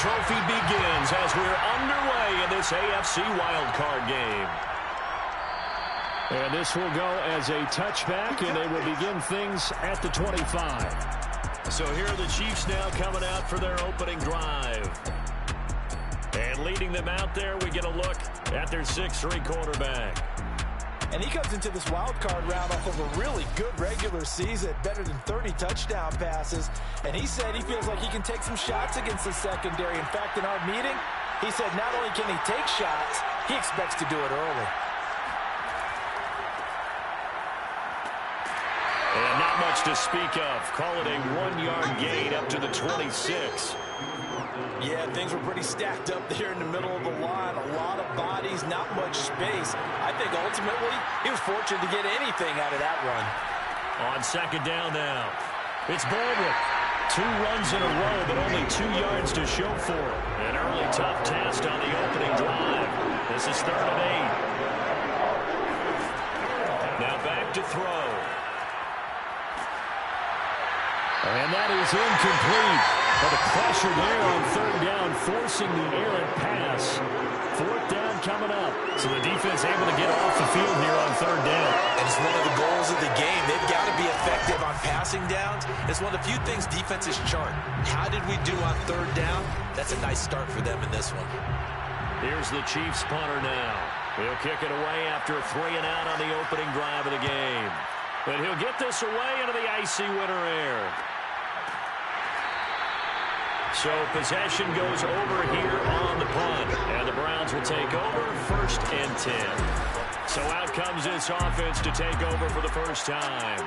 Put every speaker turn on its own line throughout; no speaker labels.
trophy begins as we're underway in this AFC wildcard game.
And this will go as a touchback, and they will begin things at the 25.
So here are the Chiefs now coming out for their opening drive. And leading them out there, we get a look at their 6'3" quarterback.
And he comes into this wild card round off of a really good regular season, better than 30 touchdown passes. And he said he feels like he can take some shots against the secondary. In fact, in our meeting, he said not only can he take shots, he expects to do it early.
And not much to speak of. Call it a 1-yard gain up to the 26.
Yeah, things were pretty stacked up there in the middle of the line. A lot of bodies, not much space. I think ultimately he was fortunate to get anything out of that run.
On second down now, it's Baldwin. 2 runs in a row, but only 2 yards to show for it. An early tough test on the opening drive. This is 3rd and 8. Now back to throw.
And that is incomplete. But the pressure there on 3rd down, forcing the errant pass. 4th down coming up.
So the defense able to get off the field here on 3rd down.
And it's one of the goals of the game. They've got to be effective on passing downs. It's one of the few things defenses chart. How did we do on 3rd down? That's a nice start for them in this one.
Here's the Chiefs punter now. He'll kick it away after a 3 and out on the opening drive of the game. And he'll get this away into the icy winter air. So possession goes over here on the punt. And the Browns will take over 1st and 10. So out comes this offense to take over for the first time.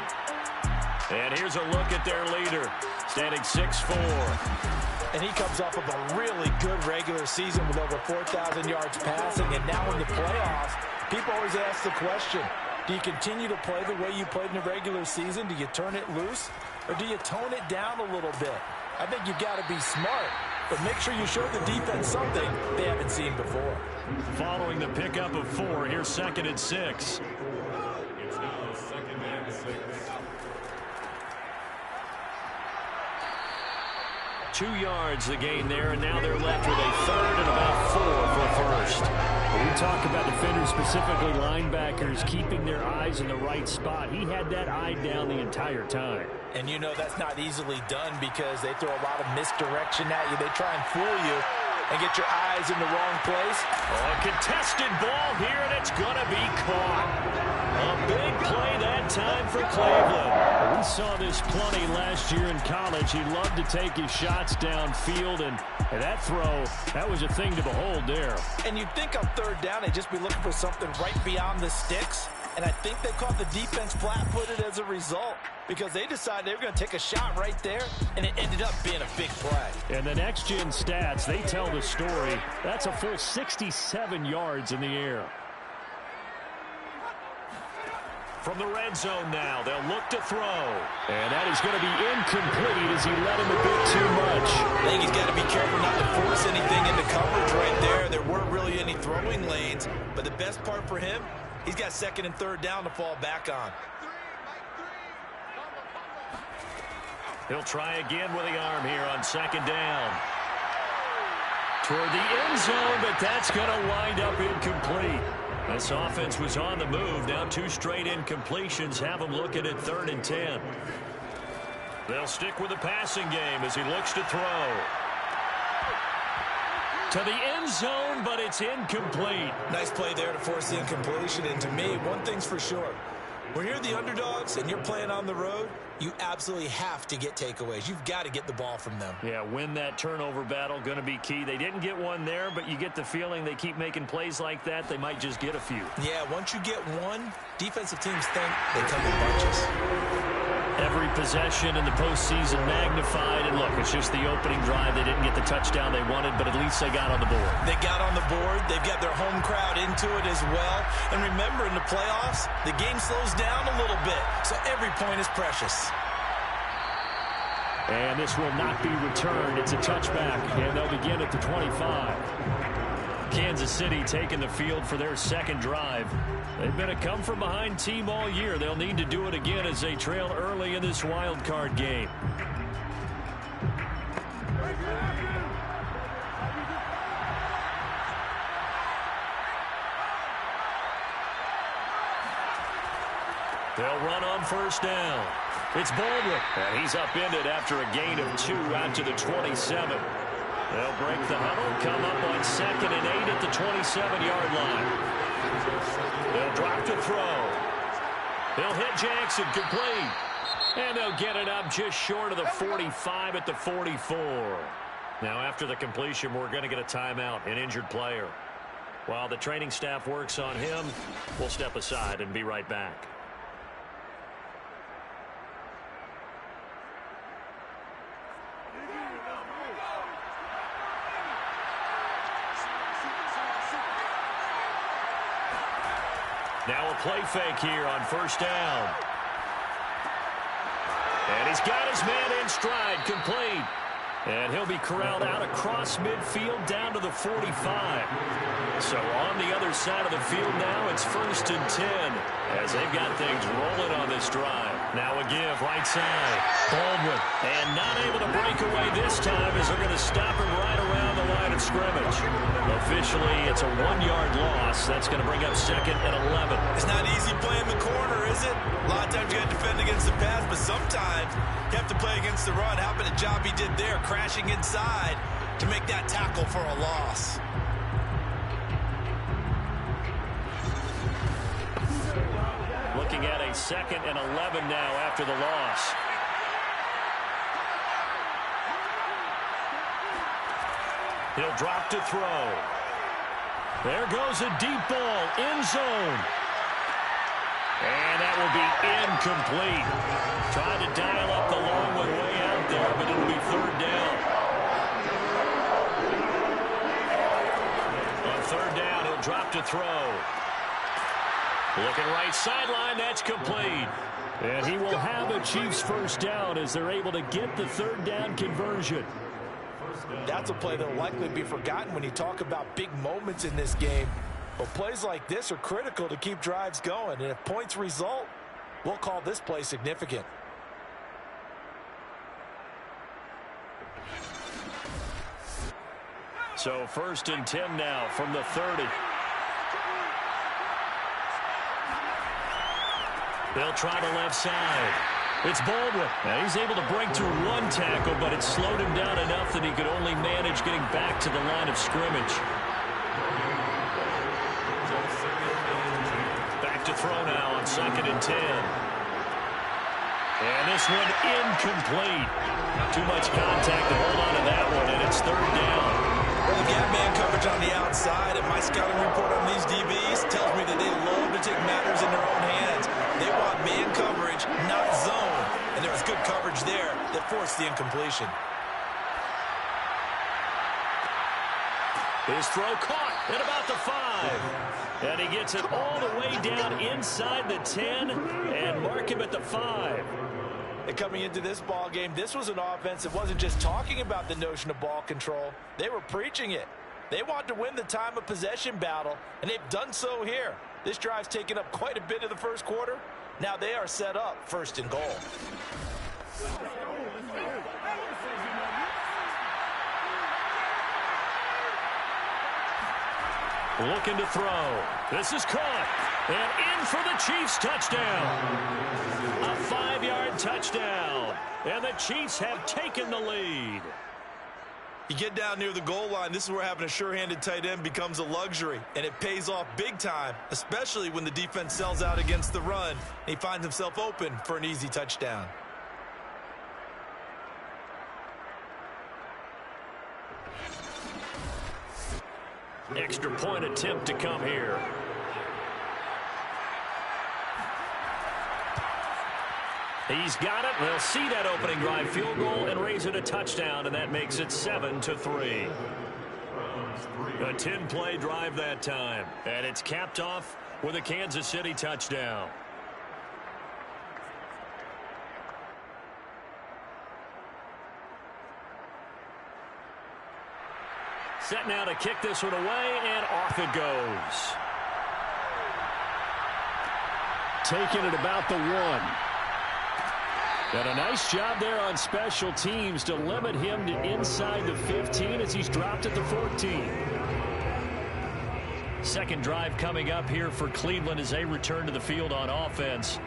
And here's a look at their leader, standing 6'4".
And he comes off of a really good regular season with over 4,000 yards passing. And now in the playoffs, people always ask the question, do you continue to play the way you played in the regular season? Do you turn it loose? Or do you tone it down a little bit? I think you've got to be smart, but make sure you show the defense something they haven't seen before.
Following the pickup of 4, here's 2nd and 6.
It's now 2nd and 6.
2 yards the gain there, and now they're left with a 3rd and about 4 for 1st.
We talk about defenders, specifically linebackers, keeping their eyes in the right spot. He had that eye down the entire time.
And you know that's not easily done because they throw a lot of misdirection at you. They try and fool you and get your eyes in the wrong place.
Oh, a contested ball here, and it's going to be caught. A big play that time for Cleveland.
We saw this plenty last year in college. He loved to take his shots downfield, and that throw, that was a thing to behold there.
And you'd think on 3rd down they'd just be looking for something right beyond the sticks. And I think they caught the defense flat-footed as a result because they decided they were going to take a shot right there, and it ended up being a big play.
And the next-gen stats, they tell the story. That's a full 67 yards in the air.
From the red zone now, they'll look to throw. And that is going to be incomplete as he let him a bit too much.
I think he's got to be careful not to force anything into coverage right there. There weren't really any throwing lanes, but the best part for him, he's got 2nd and 3rd down to fall back on.
He'll try again with the arm here on 2nd down. Toward the end zone, but that's going to wind up incomplete. This offense was on the move. Now 2 straight incompletions have him looking at 3rd and 10. They'll stick with the passing game as he looks to throw. To the end zone, but it's incomplete.
Nice play there to force the incompletion. And to me, one thing's for sure. When you're the underdogs and you're playing on the road, you absolutely have to get takeaways. You've got to get the ball from them.
Yeah, win that turnover battle, going to be key. They didn't get one there, but you get the feeling they keep making plays like that, they might just get a few.
Yeah, once you get one, defensive teams think they come in bunches.
Every possession in the postseason magnified. And look, it's just the opening drive. They didn't get the touchdown they wanted, but at least they got on the board.
They got on the board. They've got their home crowd into it as well. And remember, in the playoffs, the game slows down a little bit, so every point is precious.
And this will not be returned. It's a touchback, and they'll begin at the 25.
Kansas City taking the field for their 2nd drive. They've been a come-from-behind team all year. They'll need to do it again as they trail early in this wild card game. They'll run on first down. It's Baldwin, and he's upended after a gain of 2 out to the 27. They'll break the huddle, come up on 2nd and 8 at the 27-yard line. They'll drop to throw. He'll hit Jackson, complete. And they'll get it up just short of the 45 at the 44. Now, after the completion, we're going to get a timeout, an injured player. While the training staff works on him, we'll step aside and be right back. Now a play fake here on first down. And he's got his man in stride, complete. And he'll be corralled out across midfield down to the 45. So on the other side of the field now, it's 1st and 10 as they've got things rolling on this drive. Now a give right side. Baldwin. And not able to break away this time as they're going to stop him right around the line of scrimmage. Officially, it's a 1-yard loss. That's going to bring up 2nd and 11.
It's not easy playing the corner, is it? A lot of times you got to defend against the pass, but sometimes you have to play against the run. How about the job he did there, crashing inside to make that tackle for a loss?
Looking at a 2nd and 11 now after the loss. He'll drop to throw. There goes a deep ball, end zone. And that will be incomplete. Trying to dial up the long one way out there, but it'll be 3rd down. On 3rd down, he'll drop to throw. Looking right sideline, that's complete.
And he will have a Chiefs first down as they're able to get the 3rd down conversion.
That's a play that will likely be forgotten when you talk about big moments in this game. But plays like this are critical to keep drives going. And if points result, we'll call this play significant.
So 1st and 10 now from the 30. They'll try the left side. It's Baldwin. Now he's able to break through 1 tackle, but it slowed him down enough that he could only manage getting back to the line of scrimmage. Back to throw now on 2nd and 10. And this one incomplete. Too much contact to hold on to that one, and it's 3rd down.
Well, if you have man coverage on the outside, and my scouting report on these DBs tells me that they love to take matters in their own hands. They want man coverage, not zone. And there was good coverage there that forced the incompletion.
His throw caught at about the 5. And he gets it all the way down inside the 10 and mark him at the 5.
And coming into this ball game, this was an offense that wasn't just talking about the notion of ball control. They were preaching it. They wanted to win the time of possession battle, and they've done so here. This drive's taken up quite a bit of the first quarter. Now they are set up 1st and goal.
Looking to throw. This is caught. And in for the Chiefs touchdown. A 5-yard touchdown. And the Chiefs have taken the lead.
You get down near the goal line, this is where having a sure-handed tight end becomes a luxury, and it pays off big time, especially when the defense sells out against the run, and he finds himself open for an easy touchdown.
Extra point attempt to come here. He's got it. We'll see that opening drive field goal and raise it a touchdown, and that makes it 7-3. A 10-play drive that time, and it's capped off with a Kansas City touchdown. Set now to kick this one away, and off it goes.
Taking it about the 1. And a nice job there on special teams to limit him to inside the 15 as he's dropped at the 14.
Second drive coming up here for Cleveland as they return to the field on offense.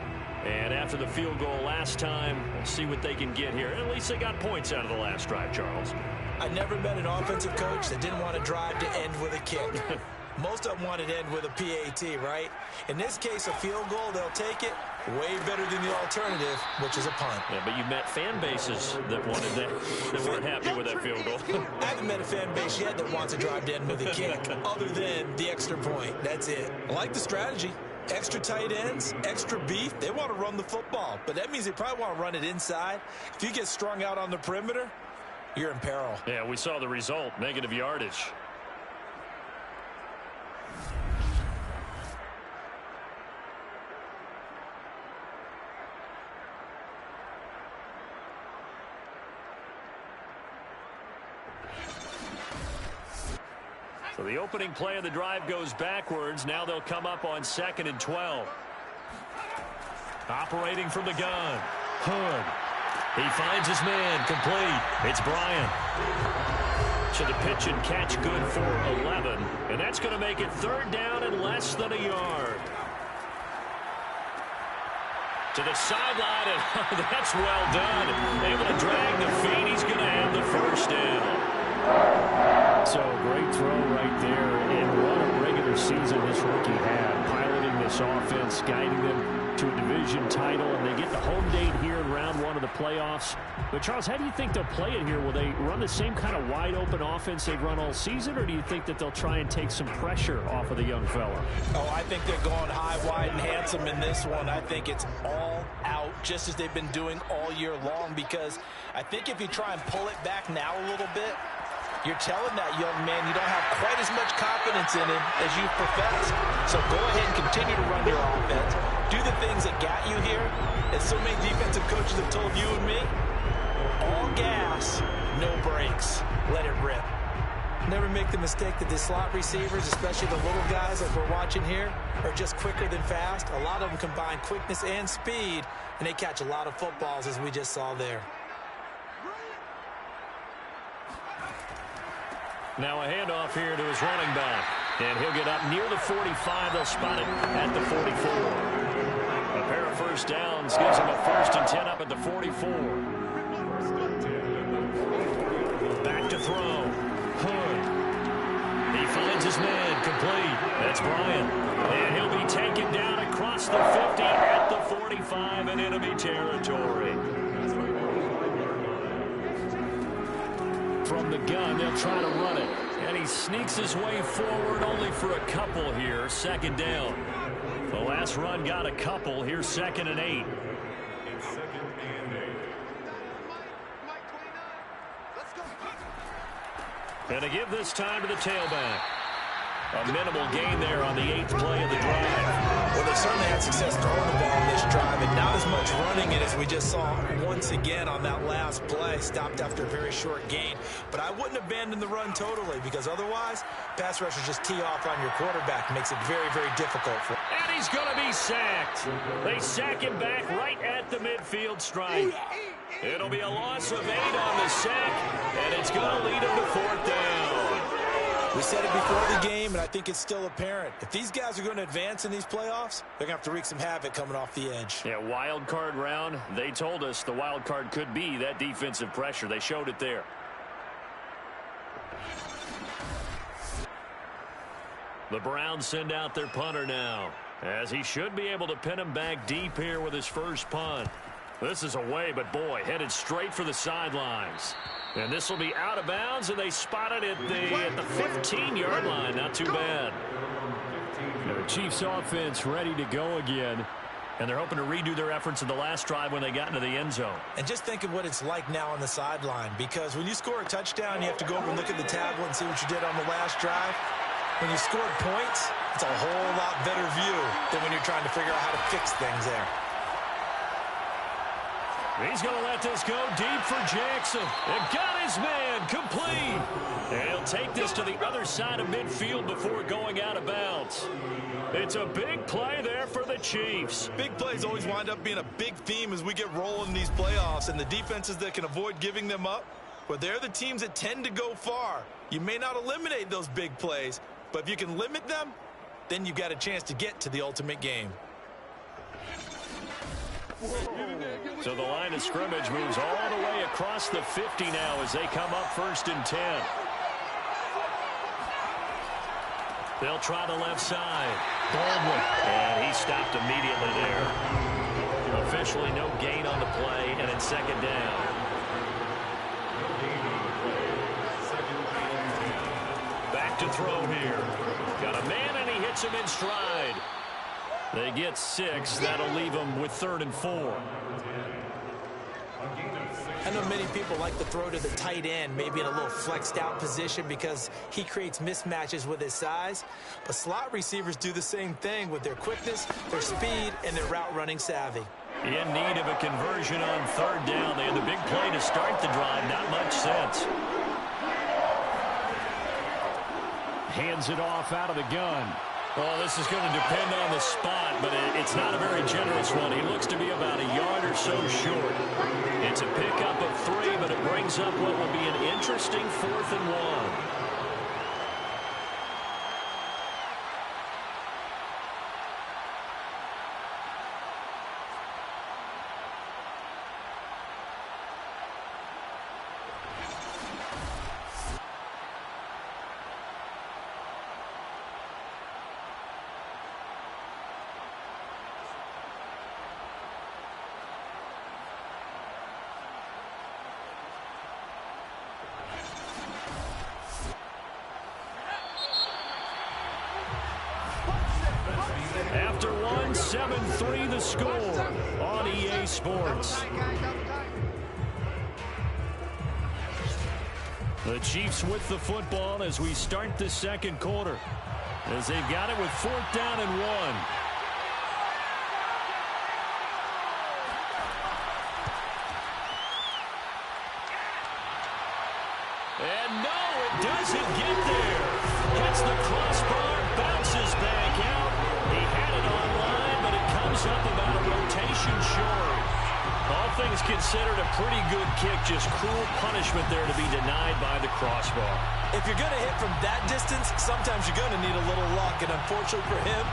And after the field goal last time, we'll see what they can get here. At least they got points out of the last drive, Charles.
I never met an offensive coach that didn't want to drive to end with a kick. Most of them wanted to end with a PAT, right? In this case, a field goal, they'll take it. Way better than the alternative, which is a punt.
Yeah, but you've met fan bases that wanted that weren't happy with that field goal.
I haven't met a fan base yet that wants to drive to end with a kick, other than the extra point. That's it. I like the strategy. Extra tight ends, extra beef. They want to run the football, but that means they probably want to run it inside. If you get strung out on the perimeter, you're in peril.
Yeah, we saw the result, negative yardage. So the opening play of the drive goes backwards. Now they'll come up on 2nd and 12. Operating from the gun. Hood. He finds his man. Complete. It's Bryant. So the pitch and catch good for 11. And that's going to make it 3rd down and less than a yard. To the sideline, and that's well done. Able to drag the feet. He's going to have the 1st down.
So great throw right there, and what a regular season this rookie had, piloting this offense, guiding them to a division title, and they get the home date here in round 1 of the playoffs. But Charles, how do you think they'll play it here? Will they run the same kind of wide open offense they've run all season, or do you think that they'll try and take some pressure off of the young fella?
Oh, I think they're going high, wide, and handsome in this one. I think it's all out, just as they've been doing all year long, because I think if you try and pull it back now a little bit, you're telling that young man you don't have quite as much confidence in him as you profess. So go ahead and continue to run your offense. Do the things that got you here. As so many defensive coaches have told you and me, all gas, no brakes. Let it rip. Never make the mistake that the slot receivers, especially the little guys like we're watching here, are just quicker than fast. A lot of them combine quickness and speed, and they catch a lot of footballs, as we just saw there.
Now a handoff here to his running back. And he'll get up near the 45. They'll spot it at the 44. A pair of 1st downs gives him a 1st and 10 up at the 44. Back to throw. Hood. He finds his man. Complete. That's Bryant. And he'll be taken down across the 50 at the 45 in enemy territory.
From the gun, they'll try to run it.
And he sneaks his way forward only for a couple here. 2nd down. The last run got a couple. Here's 2nd and 8. And to give this time to the tailback. A minimal gain there on the 8th play of the drive.
Well, they certainly had success throwing the ball in this drive, and not as much running it as we just saw once again on that last play. Stopped after a very short gain. But I wouldn't abandon the run totally, because otherwise, pass rushers just tee off on your quarterback. Makes it very, very difficult for him.
And he's going to be sacked. They sack him back right at the midfield stripe. It'll be a loss of 8 on the sack, and it's going to lead him to 4th down.
We said it before the game, and I think it's still apparent. If these guys are going to advance in these playoffs, they're going to have to wreak some havoc coming off the edge.
Yeah, wild card round. They told us the wild card could be that defensive pressure. They showed it there. The Browns send out their punter now, as he should be able to pin him back deep here with his first punt. This is away, but boy, headed straight for the sidelines. And this will be out of bounds, and they spot it at the 15-yard line. Not too bad.
The Chiefs offense ready to go again.
And they're hoping to redo their efforts in the last drive when they got into the end zone.
And just think of what it's like now on the sideline, because when you score a touchdown, you have to go over and look at the tablet and see what you did on the last drive. When you scored points, it's a whole lot better view than when you're trying to figure out how to fix things there.
He's going to let this go deep for Jackson. And got his man complete. And he'll take this to the other side of midfield before going out of bounds. It's a big play there for the Chiefs.
Big plays always wind up being a big theme as we get rolling in these playoffs, and the defenses that can avoid giving them up, but they're the teams that tend to go far. You may not eliminate those big plays, but if you can limit them, then you've got a chance to get to the ultimate game.
So the line of scrimmage moves all the way across the 50 now as they come up 1st and 10. They'll try the left side. Baldwin. And he stopped immediately there. Officially no gain on the play, and it's 2nd down. Back to throw here. Got a man, and he hits him in stride. They get 6. That'll leave them with 3rd and 4.
I know many people like to throw to the tight end, maybe in a little flexed out position because he creates mismatches with his size. But slot receivers do the same thing with their quickness, their speed, and their route running savvy.
In need of a conversion on 3rd down. They had the big play to start the drive. Not much sense.
Hands it off out of the gun.
Well, this is going to depend on the spot, but it's not a very generous one. He looks to be about a yard or so short. It's a pickup of 3, but it brings up what will be an interesting 4th and 1. After 1, 7-3 the score on EA Sports. The Chiefs with the football as we start the 2nd quarter, as they've got it with 4th down and 1. And no, it doesn't get there. Hits the crossbar, bounces back out. He had it online, but it comes up about a rotation short. All things considered, a pretty good kick. Just cruel punishment there to be denied by the crossbar.
If you're going to hit from that distance, sometimes you're going to need a little luck. And unfortunately for him,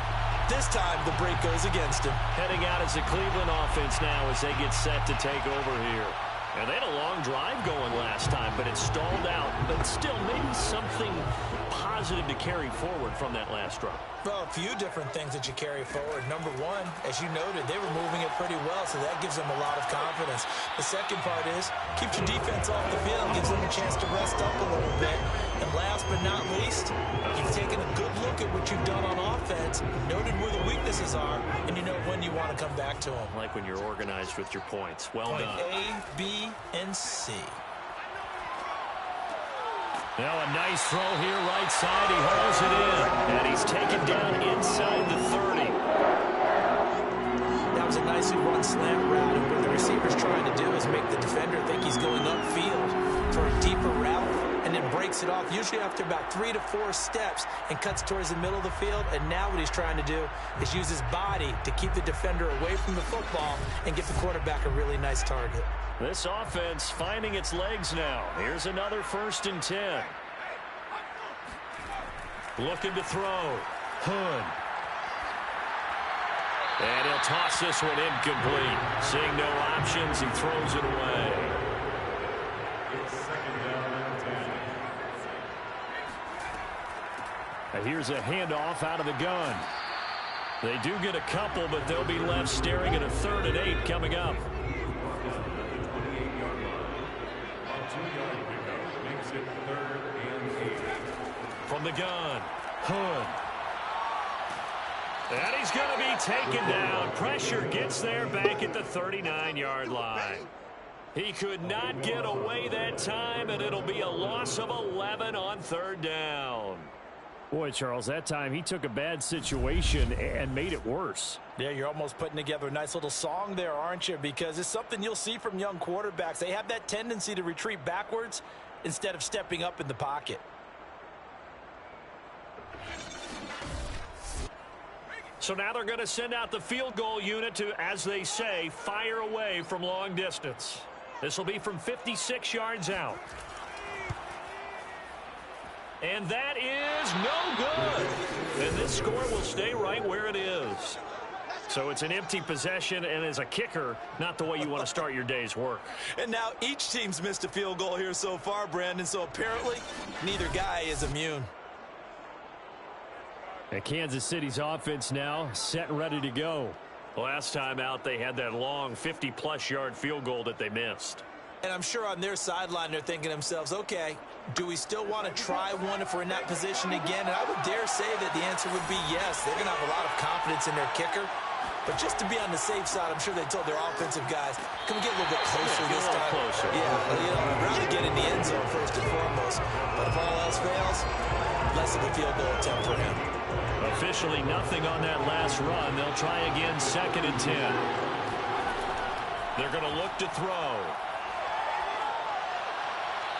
this time the break goes against him.
Heading out as the Cleveland offense now as they get set to take over here. And they had a long drive going last time, but it stalled out. But still, maybe something positive to carry forward from that last drive.
Well, a few different things that you carry forward. Number one, as you noted, they were moving it pretty well, so that gives them a lot of confidence. The second part is, keeps your defense off the field, gives them a chance to rest up a little bit. And last but not least, you've taken a good look at what you've done on offense, noted where the weaknesses are, and you know when you want to come back to them.
Like when you're organized with your points. Well done.
A, B, and C.
Now a nice throw here right side. He hauls it in. And he's taken down inside the 30.
That was a nicely run slant route. And what the receiver's trying to do is make the defender think he's going upfield for a deeper route and then breaks it off, usually after about 3 to 4 steps, and cuts towards the middle of the field. And now what he's trying to do is use his body to keep the defender away from the football and give the quarterback a really nice target.
This offense finding its legs now. Here's another 1st and 10. Looking to throw. Hood. And he'll toss this one incomplete. Seeing no options, he throws it away.
It's 2nd down and 10.
Now here's a handoff out of the gun.
They do get a couple, but they'll be left staring at a 3rd and 8 coming up. From the gun, Hood. And he's going to be taken down. Pressure gets there back at the 39-yard line. He could not get away that time, and it'll be a loss of 11 on 3rd down.
Boy, Charles, that time he took a bad situation and made it worse.
Yeah, you're almost putting together a nice little song there, aren't you? Because it's something you'll see from young quarterbacks. They have that tendency to retreat backwards instead of stepping up in the pocket.
So now they're going to send out the field goal unit to, as they say, fire away from long distance. This will be from 56 yards out. And that is no good. And this score will stay right where it is.
So it's an empty possession, and as a kicker, not the way you want to start your day's work.
And now each team's missed a field goal here so far, Brandon, so apparently neither guy is immune.
And Kansas City's offense now set and ready to go.
Last time out, they had that long 50-plus yard field goal that they missed.
And I'm sure on their sideline they're thinking to themselves, okay, do we still want to try one if we're in that position again? And I would dare say that the answer would be yes. They're going to have a lot of confidence in their kicker. But just to be on the safe side, I'm sure they told their offensive guys, can we get a little bit closer this time?
Closer.
Yeah, I'd rather get in the end zone first and foremost. But if all else fails, less of a field goal attempt for him.
Officially nothing on that last run. They'll try again, 2nd and 10. They're going to look to throw.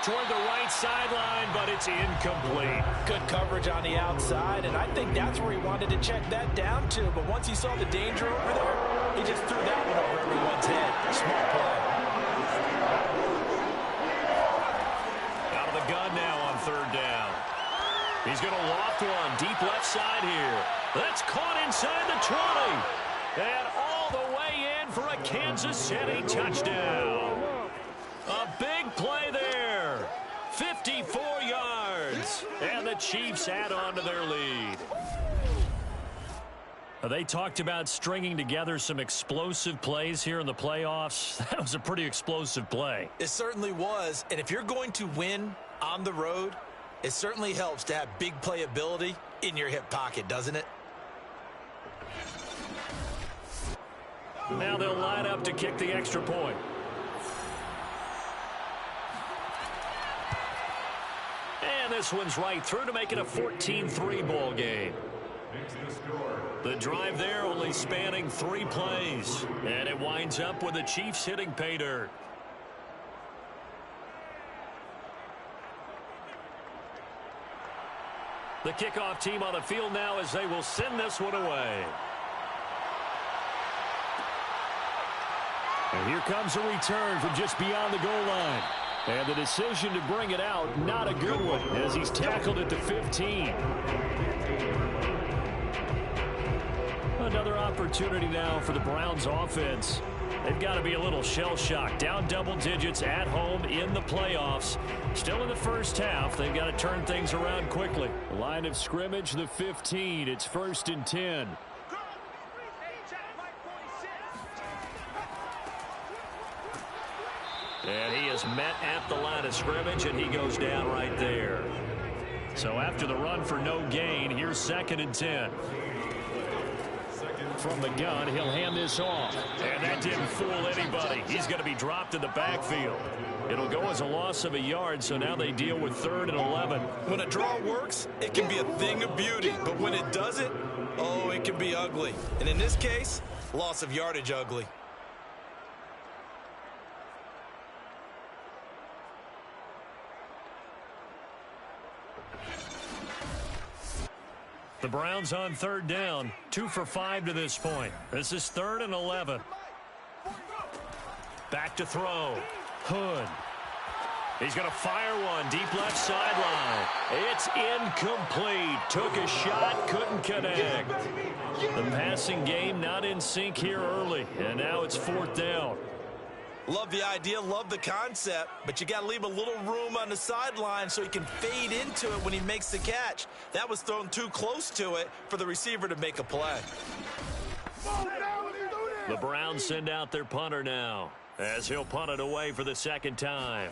Toward the right sideline, but it's incomplete.
Good coverage on the outside, and I think that's where he wanted to check that down to. But once he saw the danger over there, he just threw that one over everyone's head. Smart play.
Out of the gun now on 3rd down. He's going to loft one deep left side here. That's caught inside the 20. And all the way in for a Kansas City touchdown. A big play there. 54 yards. And the Chiefs add on to their lead. They talked about stringing together some explosive plays here in the playoffs. That was a pretty explosive play.
It certainly was. And if you're going to win on the road, it certainly helps to have big playability in your hip pocket, doesn't it?
Now they'll line up to kick the extra point. And this one's right through to make it a 14-3 ball game. The drive there only spanning 3 plays. And it winds up with the Chiefs hitting pay dirt. The kickoff team on the field now as they will send this one away.
And here comes a return from just beyond the goal line. And the decision to bring it out, not a good one, as he's tackled at the 15. Another opportunity now for the Browns offense. They've got to be a little shell-shocked. Down double digits at home in the playoffs. Still in the first half. They've got to turn things around quickly. Line of scrimmage, the 15. It's 1st and 10.
And he is met at the line of scrimmage, and he goes down right there. So after the run for no gain, here's 2nd and 10.
From the gun, he'll hand this off.
And that didn't fool anybody. He's going to be dropped in the backfield. It'll go as a loss of a yard, so now they deal with 3rd and 11.
When a draw works, it can be a thing of beauty. But when it doesn't, oh, it can be ugly. And in this case, loss of yardage ugly.
The Browns on 3rd down, 2 for 5 to this point. This is 3rd and 11. Back to throw. Hood. He's going to fire one deep left sideline. It's incomplete. Took a shot, couldn't connect. The passing game not in sync here early, and now it's 4th down.
Love the idea, love the concept, but you got to leave a little room on the sideline so he can fade into it when he makes the catch. That was thrown too close to it for the receiver to make a play.
The Browns send out their punter now, as he'll punt it away for the 2nd time.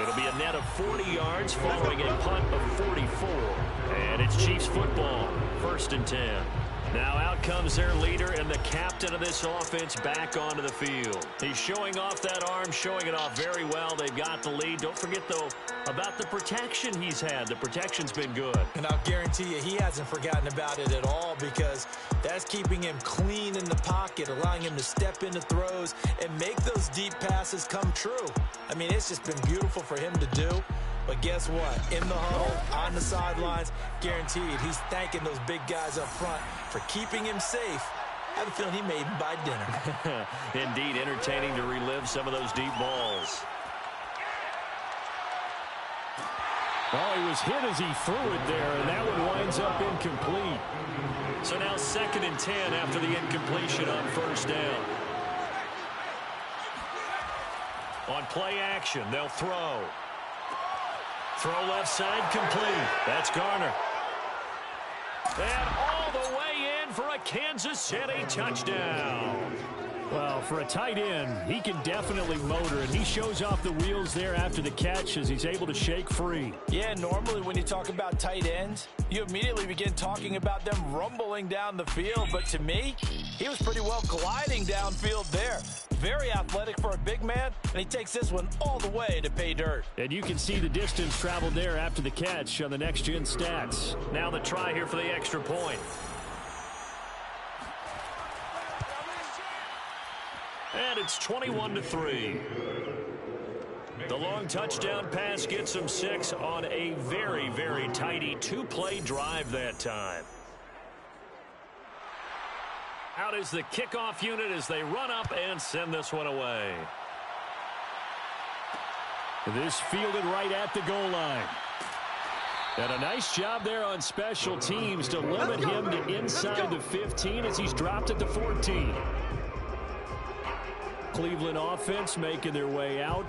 It'll be a net of 40 yards following a punt of 44. And it's Chiefs football, 1st and 10. Now out comes their leader and the captain of this offense back onto the field. He's showing off that arm, showing it off very well. They've got the lead. Don't forget, though, about the protection he's had. The protection's been good.
And I'll guarantee you he hasn't forgotten about it at all, because that's keeping him clean in the pocket, allowing him to step into throws and make those deep passes come true. I mean, it's just been beautiful for him to do. But guess what? In the huddle, on the sidelines, guaranteed he's thanking those big guys up front for keeping him safe. I have a feeling he may even buy dinner.
Indeed, entertaining to relive some of those deep balls.
Oh, he was hit as he threw it there, and that one winds up incomplete.
So now 2nd and 10 after the incompletion on 1st down. On play action, they'll throw. Throw left side, complete. That's Garner. And all the way in for a Kansas City touchdown.
Well, for a tight end, he can definitely motor, and he shows off the wheels there after the catch as he's able to shake free.
Yeah, normally when you talk about tight ends, you immediately begin talking about them rumbling down the field. But to me, he was pretty well gliding downfield there. Very athletic for a big man, and he takes this one all the way to pay dirt.
And you can see the distance traveled there after the catch on the next-gen stats.
Now the try here for the extra point. And it's 21-3. The long touchdown pass gets them 6 on a very, very tidy 2-play drive that time. Out is the kickoff unit as they run up and send this one away.
This fielded right at the goal line. And a nice job there on special teams to limit him to inside the 15 as he's dropped at the 14. Cleveland offense making their way out.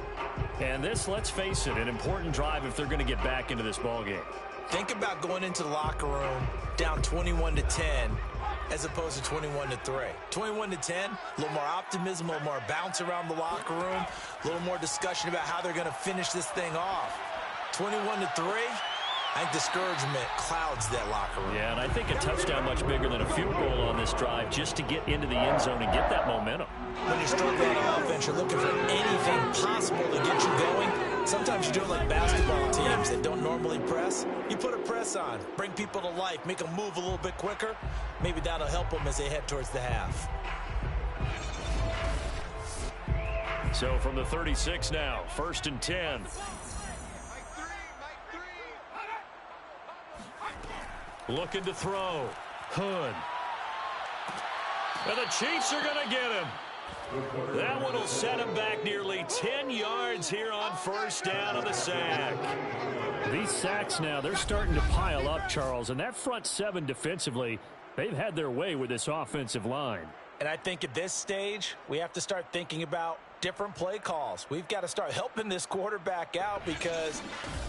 And this, let's face it, an important drive if they're going to get back into this ballgame.
Think about going into the locker room down 21-10 as opposed to 21-3. 21-10, a little more optimism, a little more bounce around the locker room, a little more discussion about how they're going to finish this thing off. 21-3, I think discouragement clouds that locker room.
Yeah, and I think a touchdown much bigger than a field goal on this drive just to get into the end zone and get that momentum.
When you're struggling on offense, you're looking for anything possible to get you going. Sometimes you do it like basketball teams that don't normally press. You put a press on, bring people to life, make them move a little bit quicker. Maybe that'll help them as they head towards the half.
So from the 36 now, 1st and 10. Looking to throw. Hood. And the Chiefs are going to get him. That one will set him back nearly 10 yards here on 1st down of the sack.
These sacks now, they're starting to pile up, Charles. And that front 7 defensively, they've had their way with this offensive line.
And I think at this stage, we have to start thinking about different play calls. We've got to start helping this quarterback out because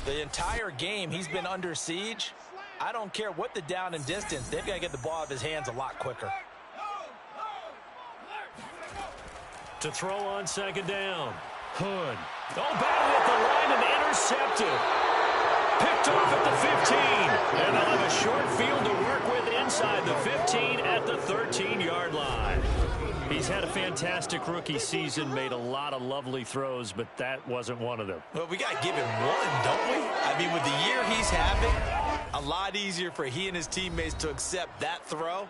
the entire game he's been under siege. I don't care what the down and distance. They've got to get the ball out of his hands a lot quicker.
To throw on 2nd down. Hood. Oh, batted at the line and intercepted. Picked off at the 15. And they'll have a short field to work with inside the 15 at the 13-yard line. He's had a fantastic rookie season, made a lot of lovely throws, but that wasn't one of them.
Well, we got to give him one, don't we? I mean, with the year he's having, a lot easier for he and his teammates to accept that throw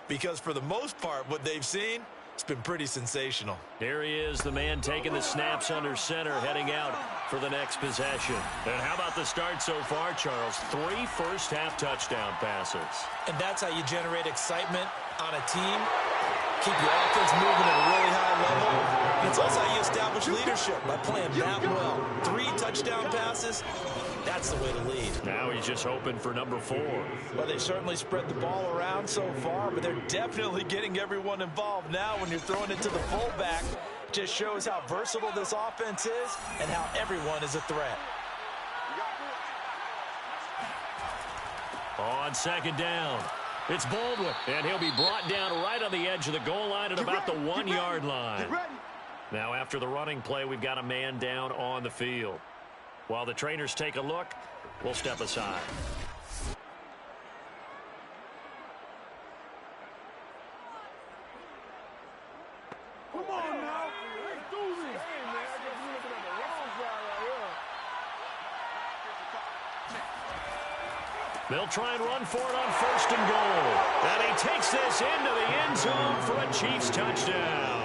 because for the most part, what they've seen, it's been pretty sensational.
Here he is, the man taking the snaps under center, heading out for the next possession. And how about the start so far, Charles? 3 first-half touchdown passes.
And that's how you generate excitement on a team. Keep your offense moving at a really high level. And it's also how you establish leadership by playing that well. 3 touchdown passes, that's the way to lead.
Now he's just hoping for number 4.
Well, they've certainly spread the ball around so far, but they're definitely getting everyone involved now when you're throwing it to the fullback. Just shows how versatile this offense is and how everyone is a threat.
On 2nd down, it's Baldwin, and he'll be brought down right on the edge of the goal line at about the 1-yard line. Now after the running play, we've got a man down on the field. While the trainers take a look, we'll step aside.
Come on now. Let's do this. Hey, man, I guess we're looking at the wrong side right here.
They'll try and run for it on 1st and goal. And he takes this into the end zone for a Chiefs touchdown.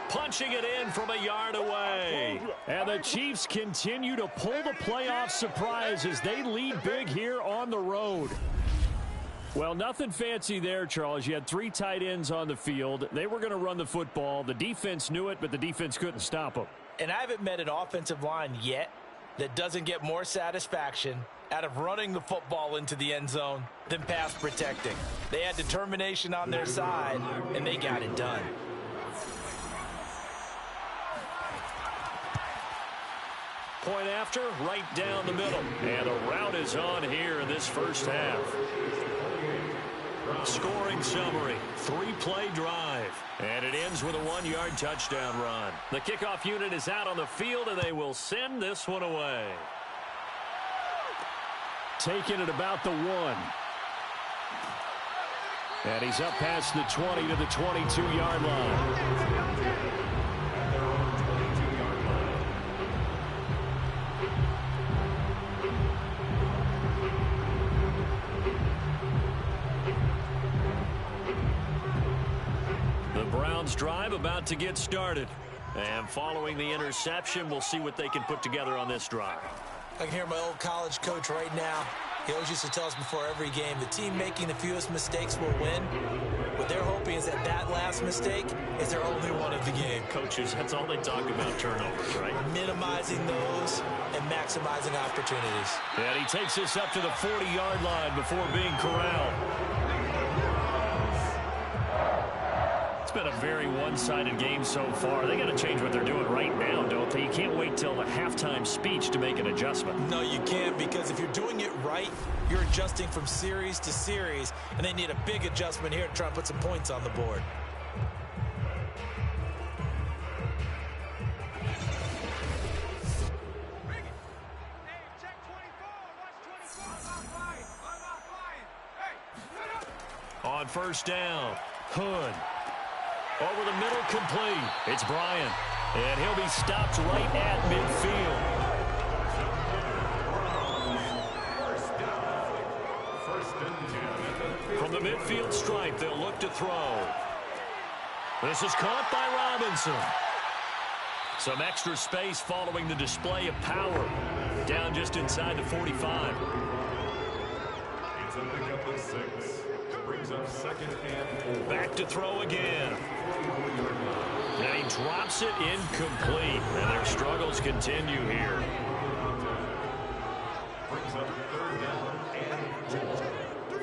Punching it in from a yard away.
And the Chiefs continue to pull the playoff surprise as they lead big here on the road. Well, nothing fancy there, Charles. You had 3 tight ends on the field. They were going to run the football. The defense knew it, but the defense couldn't stop them.
And I haven't met an offensive line yet that doesn't get more satisfaction out of running the football into the end zone than pass protecting. They had determination on their side, and they got it done.
Point after, right down the middle. And the route is on here in this first half. Scoring summary, 3-play drive. And it ends with a 1-yard touchdown run. The kickoff unit is out on the field, and they will send this one away.
Taking it about the 1. And he's up past the 20 to the 22-yard line.
Browns drive about to get started. And following the interception, we'll see what they can put together on this drive.
I can hear my old college coach right now. He always used to tell us before every game, the team making the fewest mistakes will win. What they're hoping is that that last mistake is their only one of the game.
Coaches, that's all they talk about, turnovers, right?
Minimizing those and maximizing opportunities.
And he takes this up to the 40-yard line before being corralled. Been a very one-sided game so far. They got to change what they're doing right now, don't they? You can't wait till the halftime speech to make an adjustment.
No, you can't, because if you're doing it right, you're adjusting from series to series, and they need a big adjustment here to try and put some points on the board.
On first down, Hood. Over the middle, complete. It's Bryant. And he'll be stopped right at midfield. From the midfield stripe, they'll look to throw. This is caught by Robinson. Some extra space following the display of power. Down just inside the 45.
It's a pickup of 6. Brings up 2nd and 4.
Back to throw again. And he drops it incomplete. And their struggles continue here.
Brings up 3rd down and 4.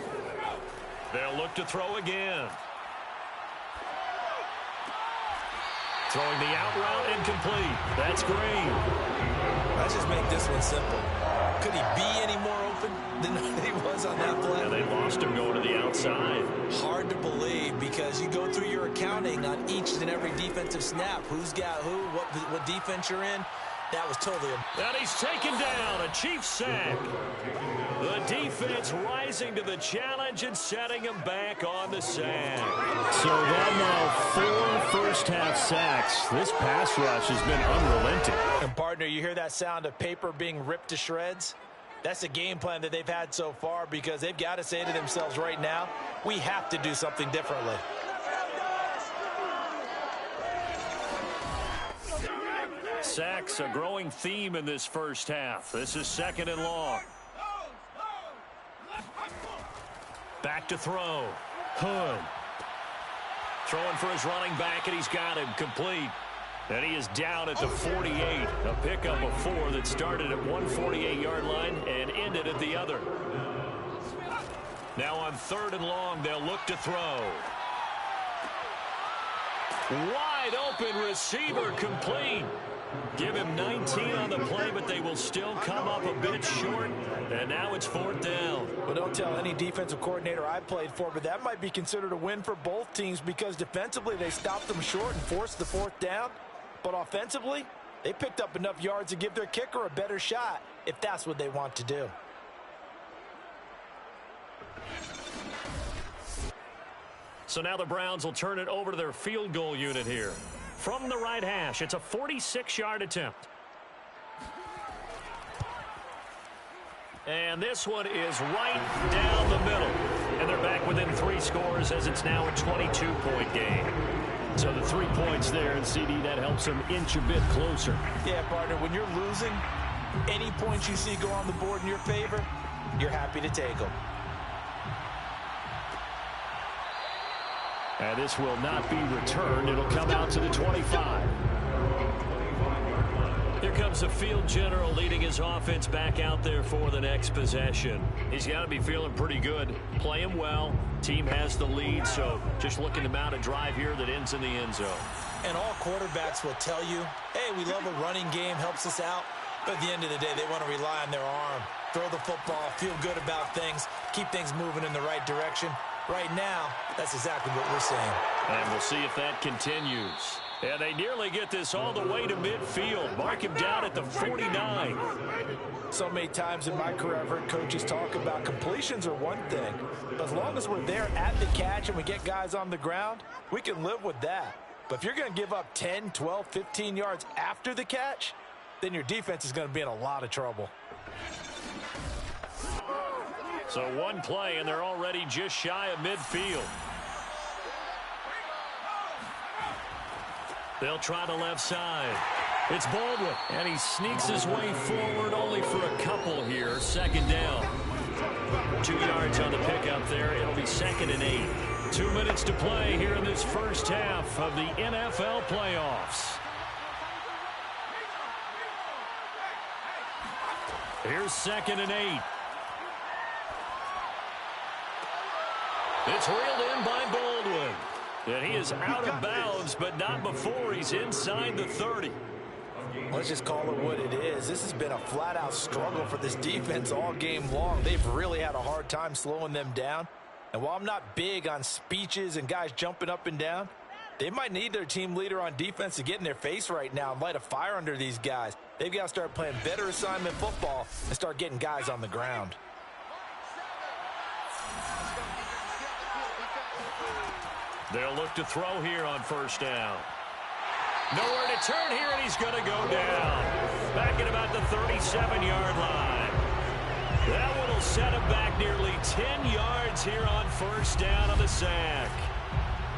They'll look to throw again. Throwing the out route incomplete. That's Green.
Let's just make this one simple. Could he be any more open than he was on that play?
And they lost him going to the outside.
Hard to believe, because you go through your accounting on each and every defensive snap. Who's got who, what defense you're in. That was totally
And he's taken down. A Chiefs sack. The defense rising to the challenge and setting him back on the sack.
So that now 4 first-half sacks. This pass rush has been unrelenting.
And, partner, you hear that sound of paper being ripped to shreds? That's the game plan that they've had so far, because they've got to say to themselves right now, we have to do something differently.
Sacks, a growing theme in this first half. This is 2nd and long. Back to throw. Hood. Throwing for his running back, and he's got him complete. And he is down at the 48. A pickup of 4 that started at 148-yard line and ended at the other. Now on 3rd and long, they'll look to throw. Wide open receiver, complete. Give him 19 on the play, but they will still come up a bit short. And now it's 4th down.
Well, don't tell any defensive coordinator I played for, but that might be considered a win for both teams, because defensively they stopped them short and forced the 4th down. But offensively, they picked up enough yards to give their kicker a better shot, if that's what they want to do.
So now the Browns will turn it over to their field goal unit here. From the right hash, it's a 46-yard attempt. And this one is right down the middle. And they're back within 3 scores, as it's now a 22-point game.
So the 3 points there, and CD, that helps them inch a bit closer.
Yeah, partner, when you're losing, any points you see go on the board in your favor, you're happy to take them.
And this will not be returned. It'll come out to the 25.
Here comes the field general leading his offense back out there for the next possession. He's got to be feeling pretty good, playing well. Team has the lead, so just looking to mount a drive here that ends in the end zone.
And all quarterbacks will tell you, hey, we love a running game, helps us out. But at the end of the day, they want to rely on their arm. Throw the football, feel good about things, keep things moving in the right direction. Right now, that's exactly what we're seeing.
And we'll see if that continues. And they nearly get this all the way to midfield. Mark him down at the 49.
So many times in my career, I've heard coaches talk about completions are one thing. But as long as we're there at the catch and we get guys on the ground, we can live with that. But if you're going to give up 10, 12, 15 yards after the catch, then your defense is going to be in a lot of trouble.
So one play, and they're already just shy of midfield. They'll try the left side. It's Baldwin, and he sneaks his way forward only for a couple here. Second down. 2 yards on the pickup there. It'll be 2nd and 8. 2 minutes to play here in this first half of the NFL playoffs. Here's 2nd and 8. It's reeled in by Baldwin. And he is out of bounds, but not before he's inside the 30.
Let's just call it what it is. This has been a flat-out struggle for this defense all game long. They've really had a hard time slowing them down. And while I'm not big on speeches and guys jumping up and down, they might need their team leader on defense to get in their face right now and light a fire under these guys. They've got to start playing better assignment football and start getting guys on the ground.
They'll look to throw here on first down. Nowhere to turn here, and he's going to go down. Back at about the 37-yard line. That one will set him back nearly 10 yards here on first down on the sack.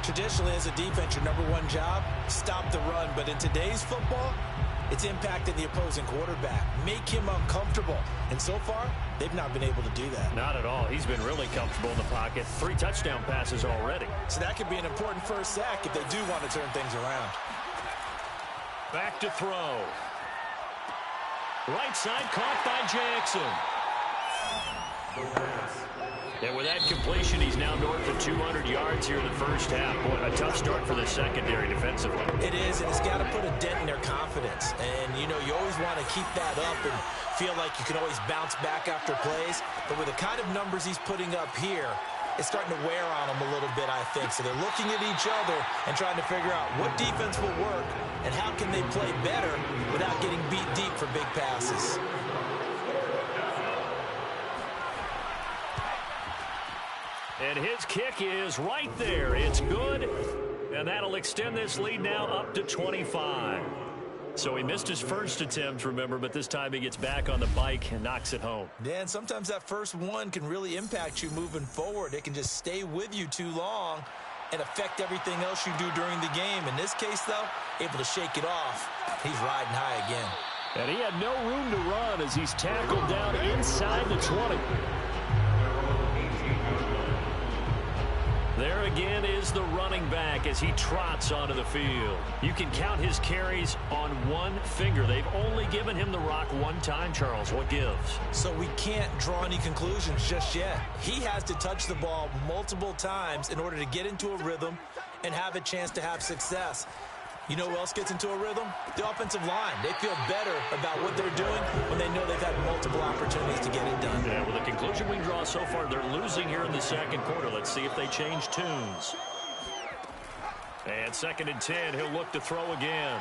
Traditionally, as a defense, your number one job, stop the run. But in today's football, it's impacting the opposing quarterback. Make him uncomfortable. And so far, they've not been able to do that.
Not at all. He's been really comfortable in the pocket. 3 touchdown passes already.
So that could be an important first sack if they do want to turn things around.
Back to throw. Right side caught by Jackson. And with that completion, he's now north of 200 yards here in the first half. Boy, a tough start for the secondary defensively.
It is, and it's got to put a dent in their confidence. And, you know, you always want to keep that up and feel like you can always bounce back after plays. But with the kind of numbers he's putting up here, it's starting to wear on them a little bit, I think. So they're looking at each other and trying to figure out what defense will work and how can they play better without getting beat deep for big passes.
And his kick is right there. It's good. And that'll extend this lead now up to 25. So he missed his first attempt, remember, but this time he gets back on the bike and knocks it home.
Yeah, and sometimes that first one can really impact you moving forward. It can just stay with you too long and affect everything else you do during the game. In this case, though, able to shake it off. He's riding high again.
And he had no room to run as he's tackled down inside the 20. There again is the running back as he trots onto the field. You can count his carries on one finger. They've only given him the rock one time, Charles. What gives?
So we can't draw any conclusions just yet. He has to touch the ball multiple times in order to get into a rhythm and have a chance to have success. You know who else gets into a rhythm? The offensive line. They feel better about what they're doing when they know they've had multiple opportunities to get it done.
Yeah, well, the conclusion we draw so far, they're losing here in the second quarter. Let's see if they change tunes. And 2nd and 10, he'll look to throw again.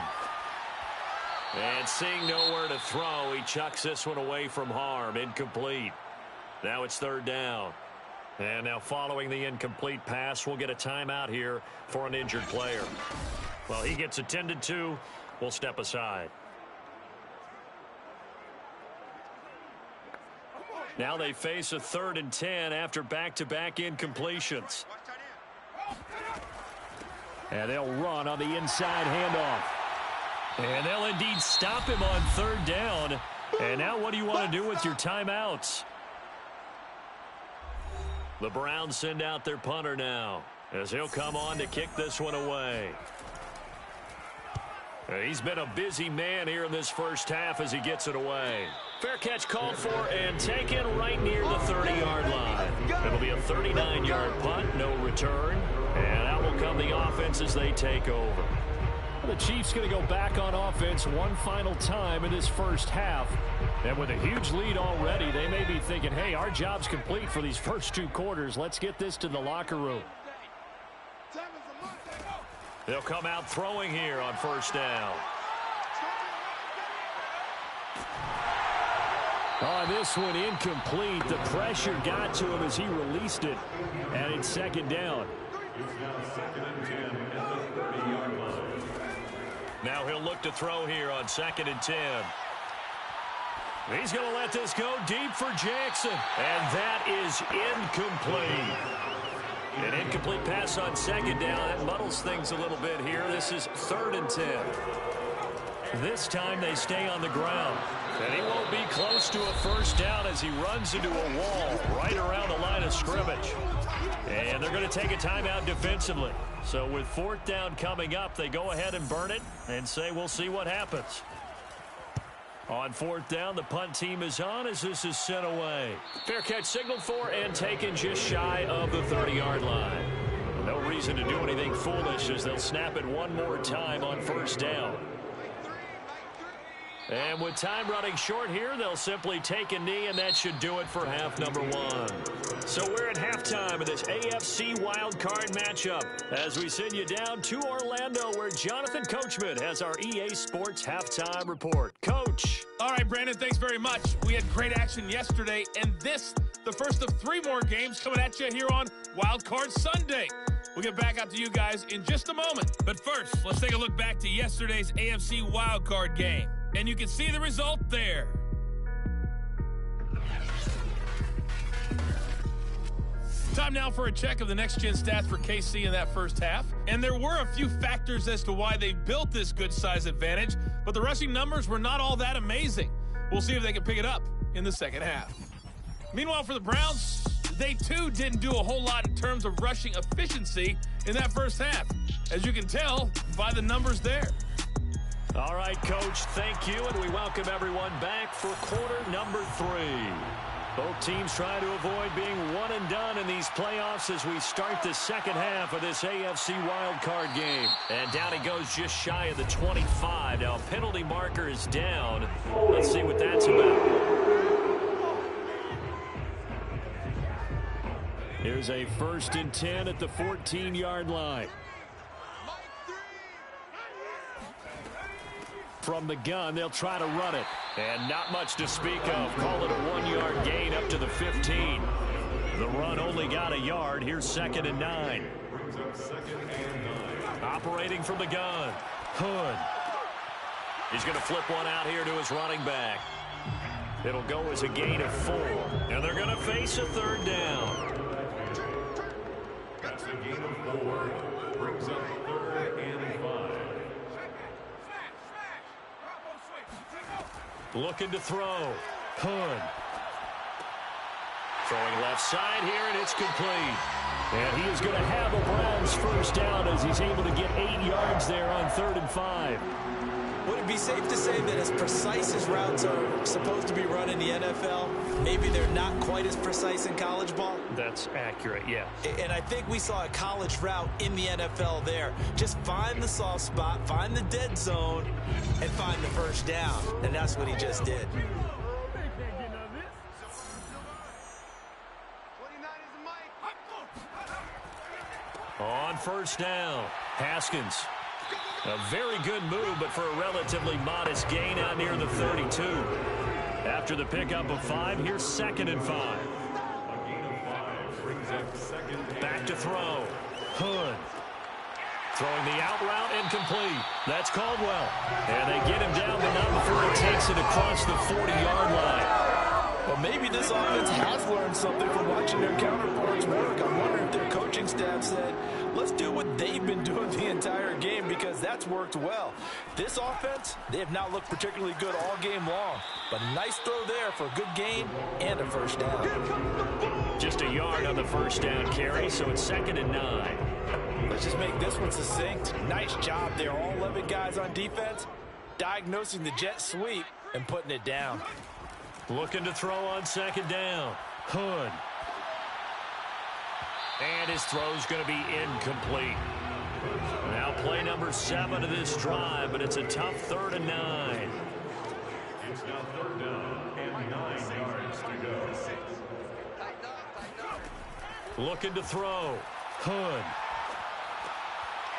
And seeing nowhere to throw, he chucks this one away from harm. Incomplete. Now it's 3rd down. And now following the incomplete pass, we'll get a timeout here for an injured player. Well, he gets attended to. We'll step aside. Now they face a 3rd and 10 after back-to-back incompletions. And they'll run on the inside handoff. And they'll indeed stop him on 3rd down. And now what do you want to do with your timeouts? The Browns send out their punter now as he'll come on to kick this one away. He's been a busy man here in this first half as he gets it away. Fair catch called for and taken right near the 30-yard line. It'll be a 39-yard punt, no return. And out will come the offense as they take over.
The Chiefs going to go back on offense one final time in this first half. And with a huge lead already, they may be thinking, hey, our job's complete for these first 2 quarters. Let's get this to the locker room.
They'll come out throwing here on first down.
On this one, incomplete. The pressure got to him as he released it. And it's second down.
Now he'll look to throw here on 2nd and 10. He's going to let this go deep for Jackson. And that is incomplete. An incomplete pass on 2nd down. That muddles things a little bit here. This is 3rd and 10. This time they stay on the ground. And he won't be close to a first down as he runs into a wall right around the line of scrimmage. And they're going to take a timeout defensively. So with 4th down coming up, they go ahead and burn it and say we'll see what happens. On 4th down, the punt team is on as this is sent away. Fair catch signaled for and taken just shy of the 30-yard line. No reason to do anything foolish as they'll snap it one more time on first down. And with time running short here, they'll simply take a knee, and that should do it for half number 1. So we're at halftime of this AFC wildcard matchup as we send you down to Orlando where Jonathan Coachman has our EA Sports halftime report. Coach.
All right, Brandon, thanks very much. We had great action yesterday, and this, the first of 3 more games coming at you here on Wildcard Sunday. We'll get back out to you guys in just a moment. But first, let's take a look back to yesterday's AFC wildcard game. And you can see the result there. Time now for a check of the next-gen stats for KC in that first half. And there were a few factors as to why they built this good size advantage, but the rushing numbers were not all that amazing. We'll see if they can pick it up in the second half. Meanwhile, for the Browns, they too didn't do a whole lot in terms of rushing efficiency in that first half, as you can tell by the numbers there.
All right, Coach, thank you, and we welcome everyone back for quarter number 3. Both teams trying to avoid being one and done in these playoffs as we start the second half of this AFC wildcard game. And down he goes just shy of the 25. Now, penalty marker is down. Let's see what that's about.
Here's a 1st and 10 at the 14-yard line. From the gun, they'll try to run it. And not much to speak of. Call it a 1-yard gain up to the 15. The run only got a yard. Here's 2nd and 9. Operating from the gun. Hood. He's going to flip one out here to his running back. It'll go as a gain of 4. And they're going to face a 3rd down.
That's a gain of 4. Brings up 3rd and 5.
Looking to throw. Hood. Throwing left side here, and it's complete.
And he is going to have a Browns first down as he's able to get 8 yards there on 3rd and 5.
Would it be safe to say that as precise as routes are supposed to be run in the NFL, maybe they're not quite as precise in college ball?
That's accurate, yeah.
And I think we saw a college route in the NFL there. Just find the soft spot, find the dead zone, and find the first down. And that's what he just did.
On first down, Haskins. A very good move, but for a relatively modest gain out near the 32. After the pickup of 5, here's 2nd and 5. Back to throw. Hood. Throwing the out route incomplete. That's Caldwell. And they get him down, but not before he takes it across the 40-yard line.
Well, maybe this offense has learned something from watching their counterparts work. I'm wondering if their coaching staff said, let's do what they've been doing the entire game because that's worked well. This offense, they have not looked particularly good all game long. But nice throw there for a good gain and a first down.
Just a yard on the first down carry, so it's 2nd and 9.
Let's just make this one succinct. Nice job there. All 11 guys on defense diagnosing the jet sweep and putting it down.
Looking to throw on second down. Hood. And his throw's going to be incomplete. Now play number 7 of this drive, but it's a tough 3rd and 9.
It's now 3rd down and 9 yards to go.
Looking to throw. Hood.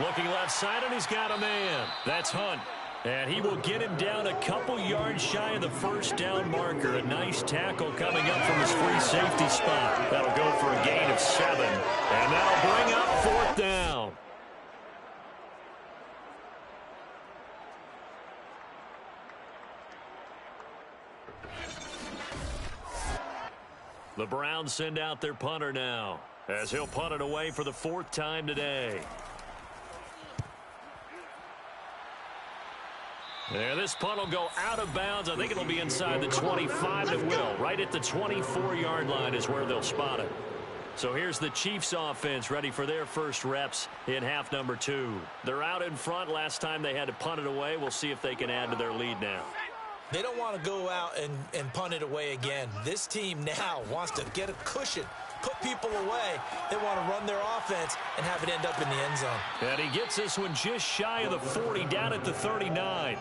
Looking left side, and he's got a man. That's Hunt. And he will get him down a couple yards shy of the first down marker. A nice tackle coming up from his free safety spot. That'll go for a gain of 7. And that'll bring up 4th down. The Browns send out their punter now, as he'll punt it away for the 4th time today. And this punt will go out of bounds. I think it'll be inside the 25. It will. Right at the 24-yard line is where they'll spot it. So here's the Chiefs offense ready for their first reps in half number 2. They're out in front. Last time they had to punt it away. We'll see if they can add to their lead now.
They don't want to go out and punt it away again. This team now wants to get a cushion, put people away. They want to run their offense and have it end up in the end zone.
And he gets this one just shy of the 40, down at the 39.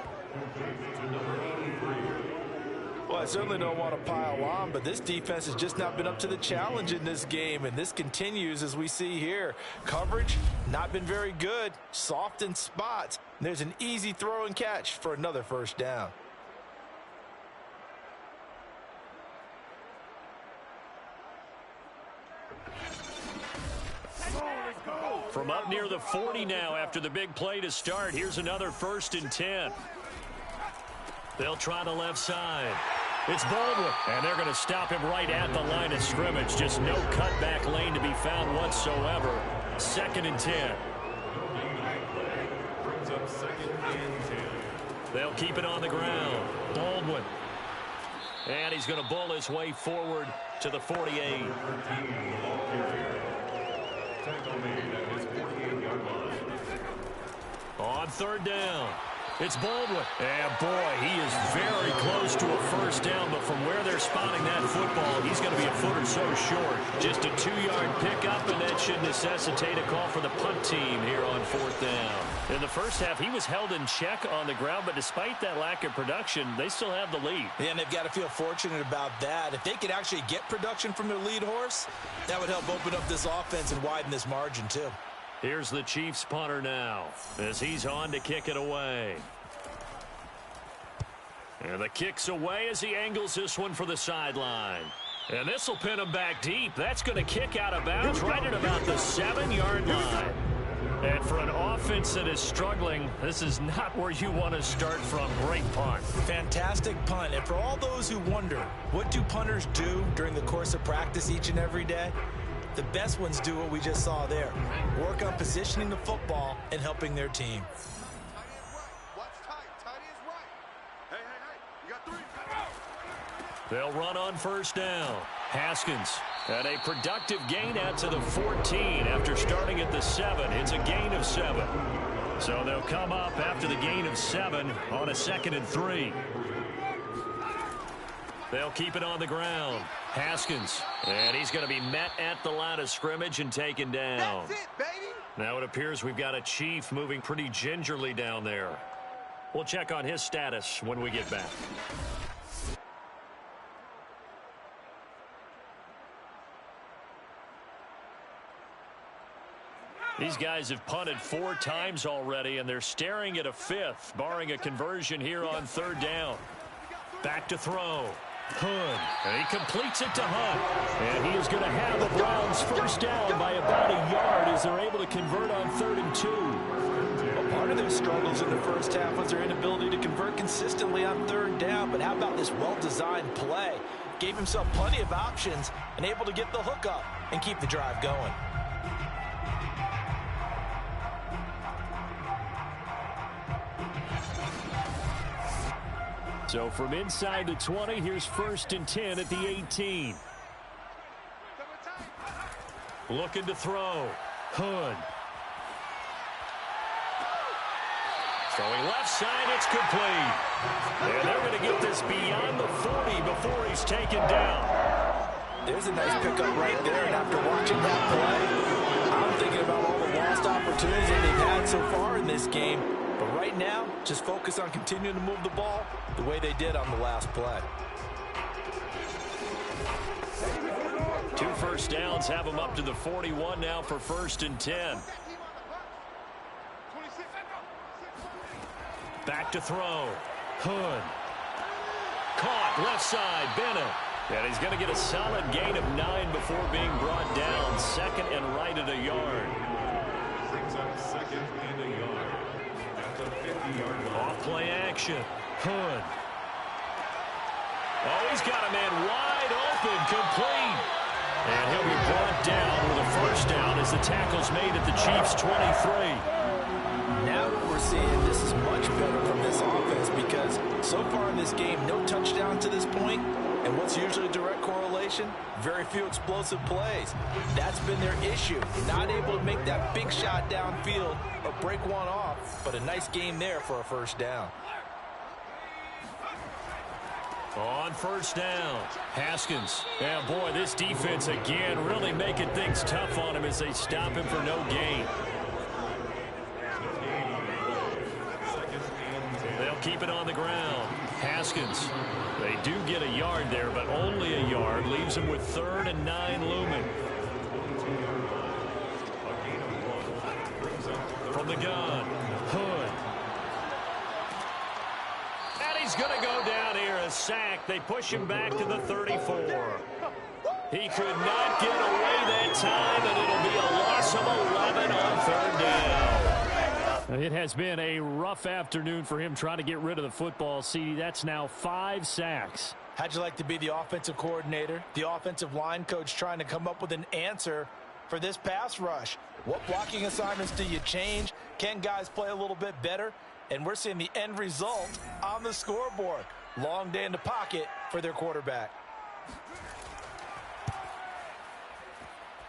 Well, I certainly don't want to pile on, but this defense has just not been up to the challenge in this game, and this continues as we see here. Coverage, not been very good, soft in spots. And there's an easy throw and catch for another first down.
From up near the 40 now after the big play to start. Here's another 1st and 10. They'll try the left side. It's Baldwin, and they're going to stop him right at the line of scrimmage. Just no cutback lane to be found whatsoever. 2nd and 10.
Brings up 2nd and 10.
They'll keep it on the ground. Baldwin. And he's going to bull his way forward to the 48.
Tackle made at his 48-yard line.
On 3rd down, it's Baldwin. And boy, he is very close to a first down, but from where they're spotting that football, he's going to be a foot or so short. Just a 2-yard pickup, and that should necessitate a call for the punt team here on 4th down. In the first half, he was held in check on the ground, but despite that lack of production, they still have the lead.
Yeah, and they've got to feel fortunate about that. If they could actually get production from their lead horse, that would help open up this offense and widen this margin too.
Here's the Chiefs punter now as he's on to kick it away. And the kick's away as he angles this one for the sideline. And this will pin him back deep. That's going to kick out of bounds right at about the 7-yard line. And for an offense that is struggling, this is not where you want to start from. Great punt.
Fantastic punt. And for all those who wonder, what do punters do during the course of practice each and every day? The best ones do what we just saw there. Work on positioning the football and helping their team.
They'll run on 1st down. Haskins at a productive gain out to the 14 after starting at the 7. It's a gain of 7. So they'll come up after the gain of 7 on a 2nd and 3. They'll keep it on the ground. Haskins, and he's going to be met at the line of scrimmage and taken down.
That's it, baby.
Now it appears we've got a Chief moving pretty gingerly down there. We'll check on his status when we get back. These guys have punted 4 times already, and they're staring at a 5th, barring a conversion here on 3rd down. Back to throw. Hood, and he completes it to Hunt. And he is going to have the Browns first down by about a yard as they're able to convert on 3rd and 2.
Well, part of their struggles in the first half was their inability to convert consistently on 3rd down. But how about this well-designed play? Gave himself plenty of options and able to get the hook up and keep the drive going.
So from inside the 20, here's 1st and 10 at the 18. Looking to throw. Hood. Throwing left side, it's complete. And they're going to get this beyond the 40 before he's taken down.
There's a nice pickup right there, and after watching that play, I'm thinking about all the lost opportunities that they've had so far in this game. But right now, just focus on continuing to move the ball the way they did on the last play.
2 first downs have them up to the 41 now for 1st and 10. Back to throw. Hood. Caught left side. Bennett. And he's going to get a solid gain of 9 before being brought down. 2nd and right at a yard.
Brings up 2nd and a yard. At the 50-yard line.
Off play action. Hood. Oh, he's got a man wide open. Complete. And he'll be brought down with a first down as the tackle's made at the Chiefs' 23.
Now what we're seeing, this is much better from this offense because so far in this game, no touchdown to this point. And what's usually a direct correlation? Very few explosive plays. That's been their issue. Not able to make that big shot downfield or break one off, but a nice game there for a first down.
On first down, Haskins. Yeah, boy, this defense again really making things tough on him as they stop him for no gain. They'll keep it on the ground. Haskins. They do get a yard there, but only a yard. Leaves him with 3rd and 9 looming. From the gun, Hood. And he's going to go down here, a sack. They push him back to the 34. He could not get away that time, and it'll be a loss of 11 on 3rd down.
It has been a rough afternoon for him trying to get rid of the football. See, that's now 5 sacks.
How'd you like to be the offensive coordinator, the offensive line coach trying to come up with an answer for this pass rush? What blocking assignments do you change? Can guys play a little bit better? And we're seeing the end result on the scoreboard. Long day in the pocket for their quarterback.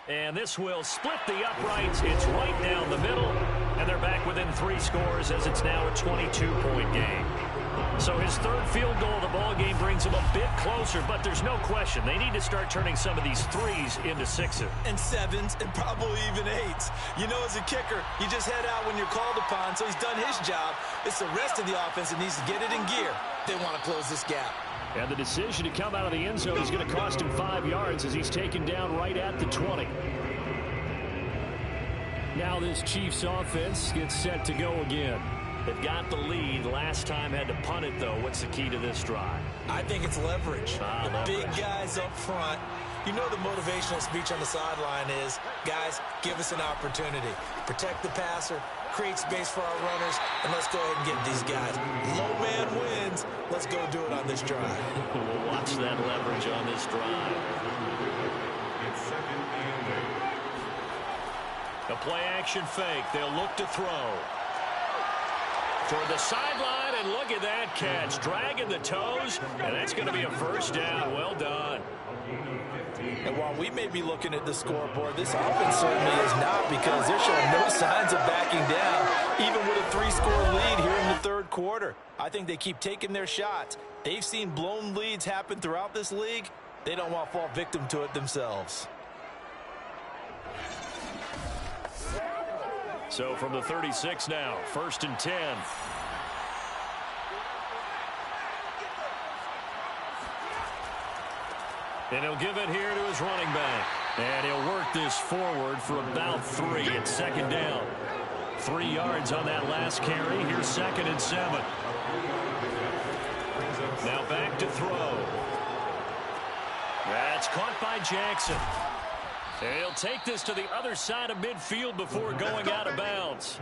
And this will split the uprights. It's right down the middle. And they're back within 3 scores as it's now a 22-point game. So his 3rd field goal of the ball game brings him a bit closer, but there's no question they need to start turning some of these 3s into 6s.
And 7s and probably even 8s. You know, as a kicker, you just head out when you're called upon, so he's done his job. It's the rest of the offense that needs to get it in gear. They want to close this gap.
And the decision to come out of the end zone is going to cost him 5 yards as he's taken down right at the 20. Now this Chiefs offense gets set to go again.
They've got the lead. Last time had to punt it, though. What's the key to this drive?
I think it's leverage.
Leverage.
Big guys up front. You know the motivational speech on the sideline is, guys, give us an opportunity. Protect the passer, create space for our runners, and let's go ahead and get these guys. Low man wins. Let's go do it on this drive.
We'll watch that leverage on this drive.
It's 2nd and 8.
A play-action fake. They'll look to throw. Toward the sideline, and look at that catch. Dragging the toes, and that's going to be a first down. Well done.
And while we may be looking at the scoreboard, this offense certainly is not, because they're showing no signs of backing down, even with a 3-score lead here in the 3rd quarter. I think they keep taking their shots. They've seen blown leads happen throughout this league. They don't want to fall victim to it themselves.
So from the 36 now, 1st and 10. And he'll give it here to his running back. And he'll work this forward for about 3 at 2nd down. 3 yards on that last carry. Here's 2nd and 7. Now back to throw. That's caught by Jackson. And he'll take this to the other side of midfield before going out of bounds.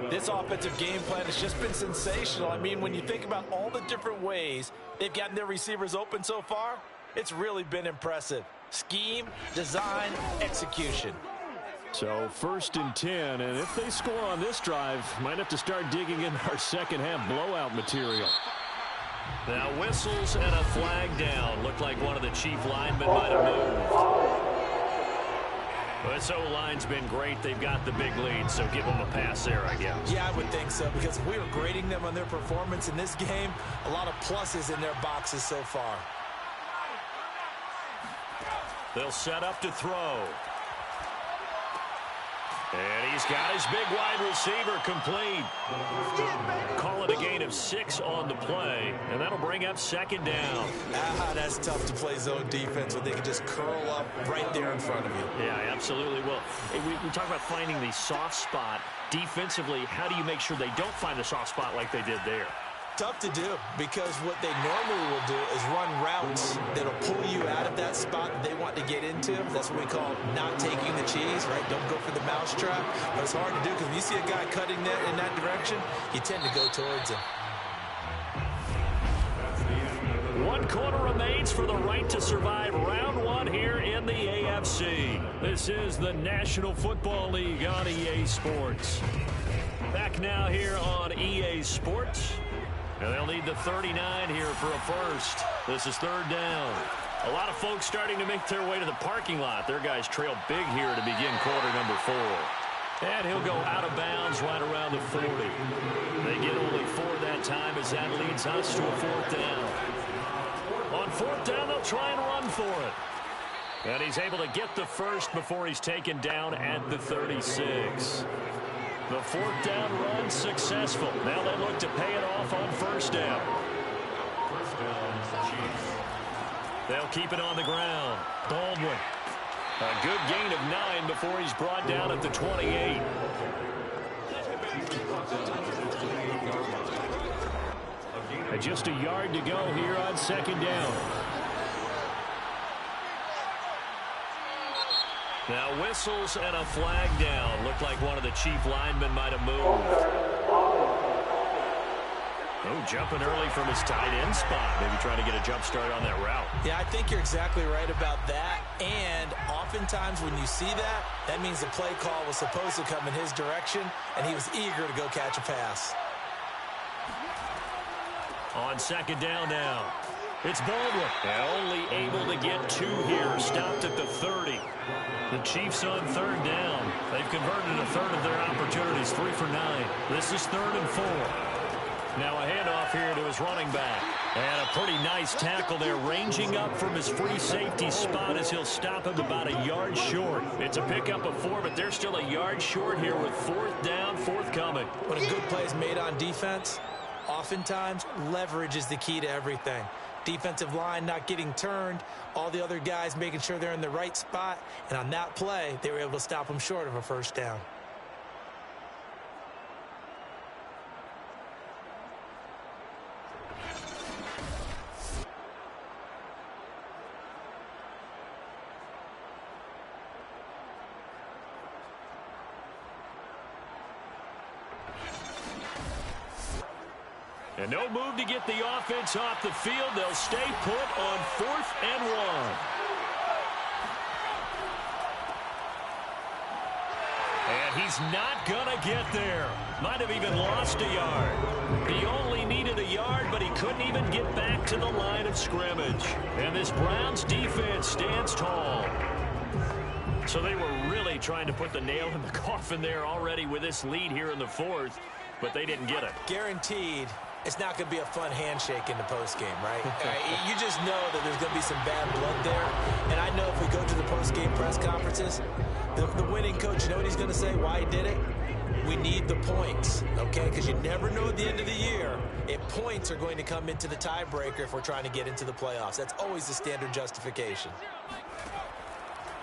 This offensive game plan has just been sensational. I mean, when you think about all the different ways they've gotten their receivers open so far, it's really been impressive. Scheme, design, execution.
So 1st and 10, and if they score on this drive, might have to start digging in our second half blowout material.
Now whistles and a flag down. Looked like one of the Chief linemen might have moved. Well, this O-line's been great. They've got the big lead, so give them a pass there, I guess.
Yeah, I would think so, because if we were grading them on their performance in this game, a lot of pluses in their boxes so far.
They'll set up to throw. And he's got his big wide receiver complete. Call it a gain of 6 on the play, and that'll bring up second down.
That's tough to play zone defense when they can just curl up right there in front of you.
Yeah, absolutely. Well, we talk about finding the soft spot. Defensively, how do you make sure they don't find the soft spot like they did there?
Tough to do, because what they normally will do is run routes that'll pull you out of that spot that they want to get into. That's what we call not taking the cheese, right? Don't go for the mousetrap. But it's hard to do, because when you see a guy cutting that in that direction, you tend to go towards him.
1 quarter remains for the right to survive round 1 here in the AFC. This is the National Football League on EA Sports. Back now here on EA Sports. And they'll need the 39 here for a first. This is third down. A lot of folks starting to make their way to the parking lot. Their guys trail big here to begin quarter number 4. And he'll go out of bounds right around the 40. They get only 4 that time as that leads us to a 4th down. On 4th down, they'll try and run for it. And he's able to get the first before he's taken down at the 36. The 4th down run successful. Now they look to pay it off on 1st down. They'll keep it on the ground. Baldwin. A good gain of 9 before he's brought down at the 28. And just a yard to go here on 2nd down. Now whistles and a flag down. Looked like one of the chief linemen might have moved. Oh, jumping early from his tight end spot. Maybe trying to get a jump start on that route.
Yeah, I think you're exactly right about that. And oftentimes when you see that, that means the play call was supposed to come in his direction, and he was eager to go catch a pass.
On 2nd down now. It's Baldwin. And only able to get 2 here. Stopped at the 30. The Chiefs on 3rd down. They've converted a third of their opportunities. 3 for 9. This is 3rd and 4. Now a handoff here to his running back. And a pretty nice tackle there, ranging up from his free safety spot as he'll stop him about a yard short. It's a pickup of 4, but they're still a yard short here with 4th down, forthcoming.
When a good play is made on defense, oftentimes leverage is the key to everything. Defensive line not getting turned, all the other guys making sure they're in the right spot, and on that play, they were able to stop them short of a 1st down.
And no move to get the offense off the field. They'll stay put on 4th and 1. And he's not going to get there. Might have even lost a yard. He only needed a yard, but he couldn't even get back to the line of scrimmage. And this Browns defense stands tall. So they were really trying to put the nail in the coffin there already with this lead here in the 4th, but they didn't get it.
Guaranteed. It's not going to be a fun handshake in the postgame, right? You just know that there's going to be some bad blood there. And I know if we go to the postgame press conferences, the winning coach, you know what he's going to say, why he did it? We need the points, okay? Because you never know at the end of the year if points are going to come into the tiebreaker if we're trying to get into the playoffs. That's always the standard justification.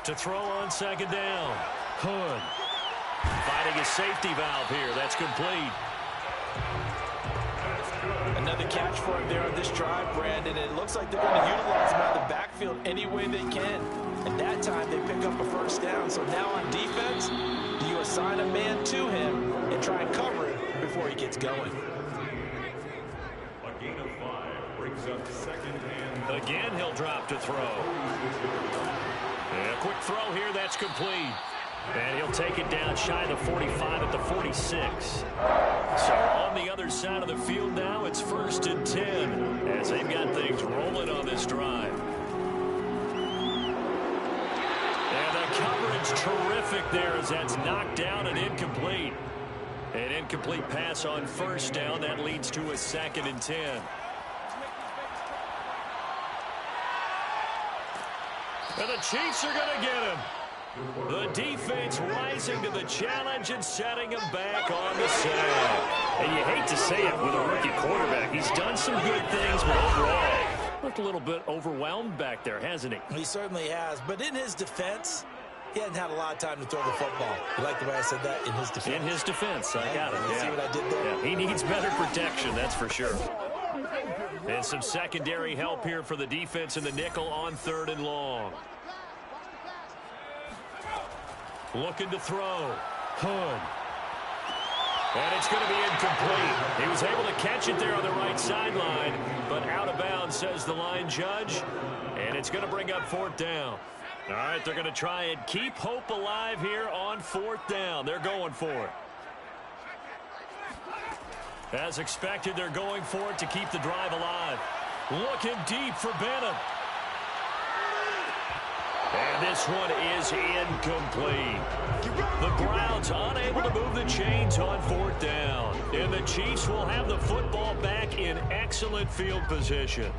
To throw on 2nd down. Hood finding a safety valve here. That's complete.
Another catch for him there on this drive, Brandon. And it looks like they're going to utilize him out of the backfield any way they can. And that time they pick up a 1st down. So now on defense, do you assign a man to him and try and cover him before he gets going?
A gain of 5 brings up 2nd and...
Again, he'll drop to throw. And a quick throw here, that's complete. And he'll take it down shy of the 45 at the 46. So on the other side of the field now, it's 1st and 10 as they've got things rolling on this drive. And the coverage terrific there as that's knocked down and incomplete. An incomplete pass on first down. That leads to a 2nd and 10. And the Chiefs are going to get him. The defense rising to the challenge and setting him back on the sack.
And you hate to say it with a rookie quarterback. He's done some good things, but overall, looked a little bit overwhelmed back there, hasn't he?
He certainly has. But in his defense, he hasn't had a lot of time to throw the football. You like the way I said that? In his defense.
In his defense. I got it.
You see what I did there?
Yeah, he needs better protection, that's for sure.
And some secondary help here for the defense in the nickel on 3rd and long. Looking to throw. Hood. And it's going to be incomplete. He was able to catch it there on the right sideline, but out of bounds, says the line judge. And it's going to bring up 4th down. All right, they're going to try and keep hope alive here on 4th down. They're going for it. As expected, they're going for it to keep the drive alive. Looking deep for Benham. And this one is incomplete. The Browns unable to move the chains on 4th down. And the Chiefs will have the football back in excellent field position.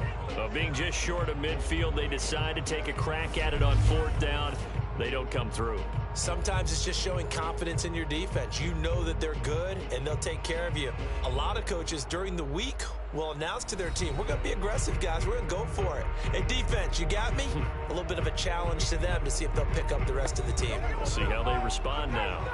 Being just short of midfield, they decide to take a crack at it on 4th down. They don't come through.
Sometimes it's just showing confidence in your defense. You know that they're good, and they'll take care of you. A lot of coaches during the week will announce to their team, we're going to be aggressive, guys. We're going to go for it. Hey, defense, you got me? A little bit of a challenge to them to see if they'll pick up the rest of the team.
We'll see how they respond now.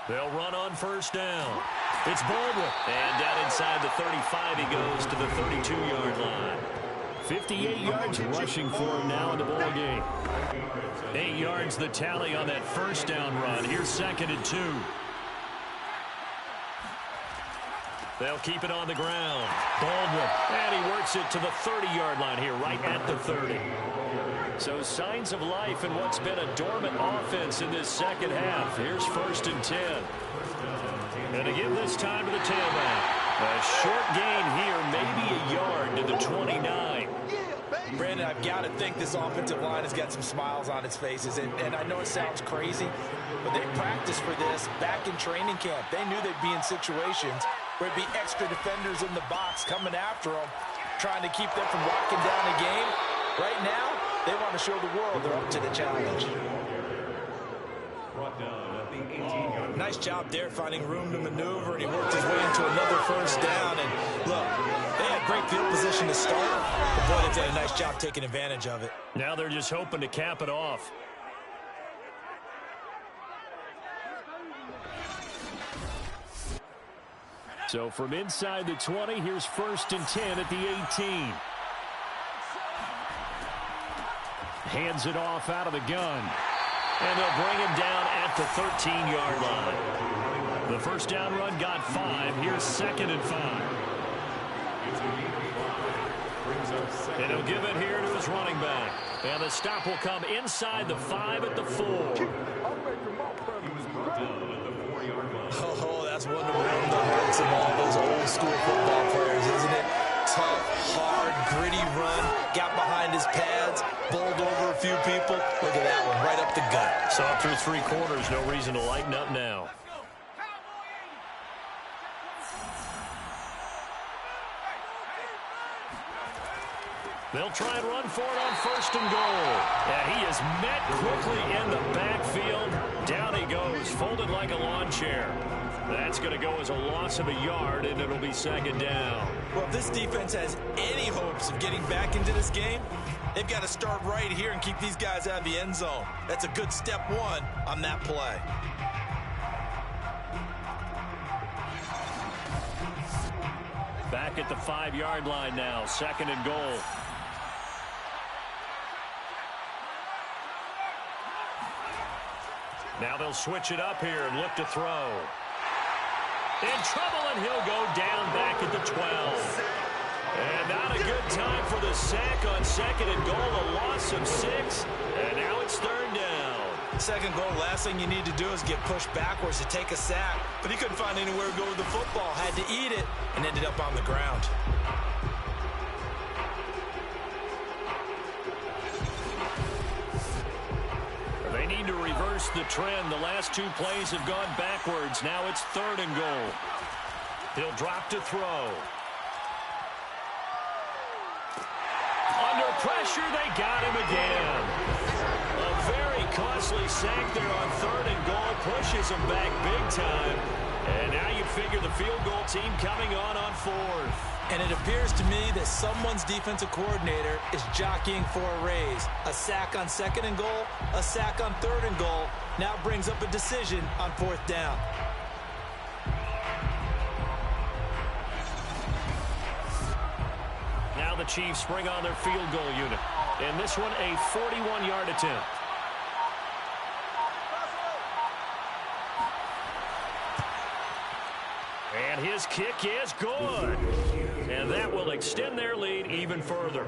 They'll run on 1st down. It's Baldwin. And down inside the 35, he goes to the 32-yard line.
58 yards rushing for him now in the ball game.
8 yards the tally on that 1st down run. Here's 2nd and 2. They'll keep it on the ground. Baldwin. And he works it to the 30-yard line here, right at the 30. So signs of life in what's been a dormant offense in this 2nd half. Here's 1st and 10. And to give this time to the tailback. A short gain here, maybe a yard to the 29.
Brandon, I've got to think this offensive line has got some smiles on its faces. And I know it sounds crazy, but they practiced for this back in training camp. They knew they'd be in situations where it'd be extra defenders in the box coming after them, trying to keep them from locking down a game. Right now, they want to show the world they're up to the challenge. Nice job there finding room to maneuver, and he worked his way into another 1st down. And look, they had great field position to start, but boy, they've done a nice job taking advantage of it.
Now they're just hoping to cap it off.
So from inside the 20, here's 1st and 10 at the 18. Hands it off out of the gun.
And they'll bring him down at the 13-yard line. The 1st down run got 5. Here's 2nd and 5. And he'll give it here to his running back. And the stop will come inside the 5 at the 4.
Oh, that's one to warm the hearts of all those old school football players, isn't it? Tough, hard, gritty run. Got behind his pads, bowled over a few people. Look at that one, right up the gut.
Saw through 3 quarters, no reason to lighten up now. They'll try and run for it on 1st and goal. And he is met quickly in the backfield. Down he goes, folded like a lawn chair. That's going to go as a loss of a yard, and it'll be 2nd down.
Well, if this defense has any hopes of getting back into this game, they've got to start right here and keep these guys out of the end zone. That's a good step 1 on that play.
Back at the 5-yard line now, 2nd and goal. Now they'll switch it up here and look to throw. In trouble, and he'll go down back at the 12. And not a good time for the sack on 2nd and goal, a loss of 6. And now it's 3rd down.
2nd goal, last thing you need to do is get pushed backwards to take a sack. But he couldn't find anywhere to go with the football, had to eat it, and ended up on the ground.
need to reverse the trend. The last two plays have gone backwards. Now it's 3rd and goal. He'll drop to throw. Under pressure, they got him again. A very costly sack there on 3rd and goal. Pushes him back big time. And now you figure the field goal team coming on 4th.
And it appears to me that someone's defensive coordinator is jockeying for a raise. A sack on 2nd and goal, a sack on 3rd and goal. Now brings up a decision on 4th down.
Now the Chiefs bring on their field goal unit. And this one, a 41-yard attempt. And his kick is good. And that will extend their lead even further.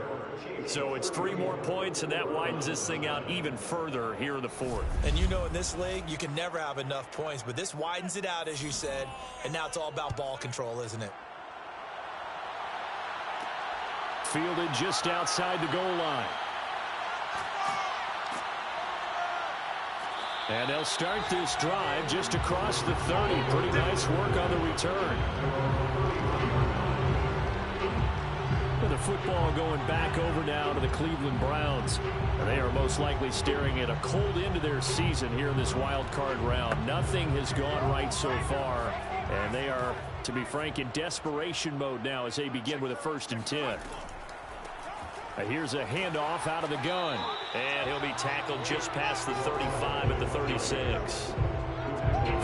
So it's 3 more points, and that widens this thing out even further here in the 4th.
And you know in this league, you can never have enough points, but this widens it out, as you said, and now it's all about ball control, isn't it?
Fielded just outside the goal line. And they'll start this drive just across the 30. Pretty nice work on the return. With the football going back over now to the Cleveland Browns. They are most likely staring at a cold end to their season here in this wild card round. Nothing has gone right so far. And they are, to be frank, in desperation mode now as they begin with a 1st and 10. Here's a handoff out of the gun.
And he'll be tackled just past the 35 at the 36.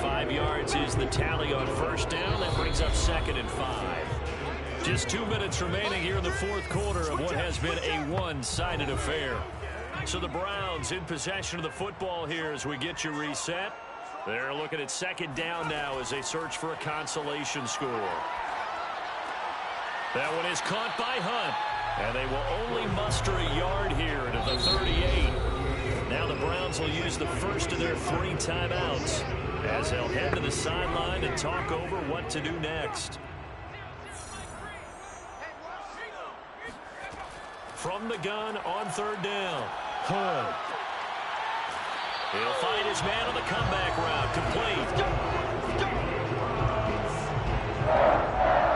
5 yards is the tally on 1st down. That brings up 2nd and 5. Just 2 minutes remaining here in the 4th quarter of what has been a one-sided affair. So the Browns in possession of the football here as we get you reset. They're looking at 2nd down now as they search for a consolation score. That one is caught by Hunt. And they will only muster a yard here to the 38. Now the Browns will use the first of their 3 timeouts as they'll head to the sideline and talk over what to do next. From the gun on 3rd down. Hunt. He'll find his man on the comeback route. Complete.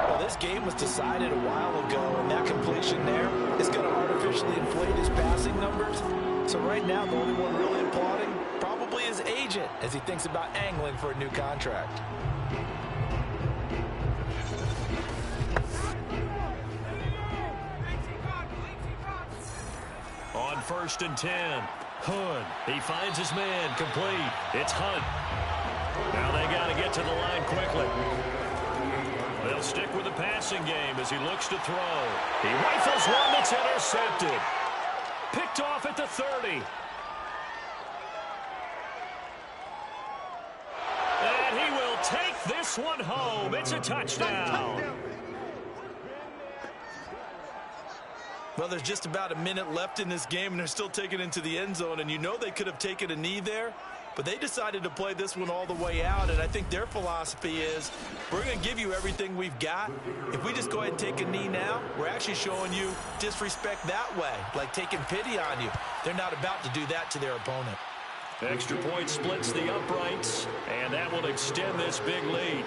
Well, this game was decided a while ago, and that completion there is going to artificially inflate his passing numbers. So right now, the only one really applauding probably his agent as he thinks about angling for a new contract.
On 1st and 10. Hunt. He finds his man. Complete. It's Hunt. Now they got to get to the line quickly. They'll stick with the passing game as he looks to throw. He rifles one that's intercepted. Picked off at the 30. And he will take this one home. It's a touchdown.
Well, there's just about a minute left in this game, and they're still taking it into the end zone. And you know they could have taken a knee there, but they decided to play this one all the way out. And I think their philosophy is, we're going to give you everything we've got. If we just go ahead and take a knee now, we're actually showing you disrespect that way, like taking pity on you. They're not about to do that to their opponent.
Extra point splits the uprights, and that will extend this big lead.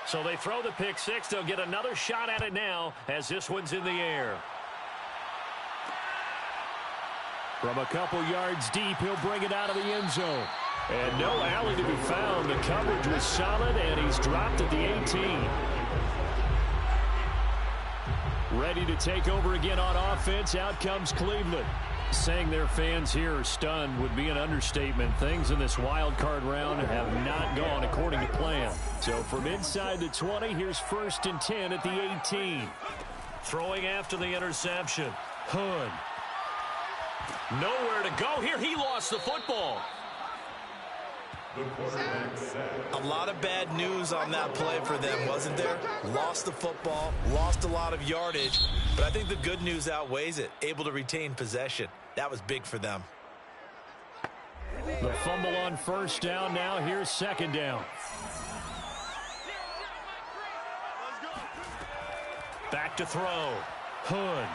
So they throw the pick six. They'll get another shot at it now as this one's in the air.
From a couple yards deep, he'll bring it out of the end zone. And no alley to be found. The coverage was solid, and he's dropped at the 18. Ready to take over again on offense. Out comes Cleveland. Saying their fans here are stunned would be an understatement. Things in this wild card round have not gone according to plan. So from inside the 20, here's 1st and 10 at the 18.
Throwing after the interception. Hunt. Nowhere to go here. He lost the football.
A lot of bad news on that play for them, wasn't there? Lost the football, lost a lot of yardage, but I think the good news outweighs it. Able to retain possession. That was big for them.
The fumble on 1st down. Now here's 2nd down.
Back to throw. Hood.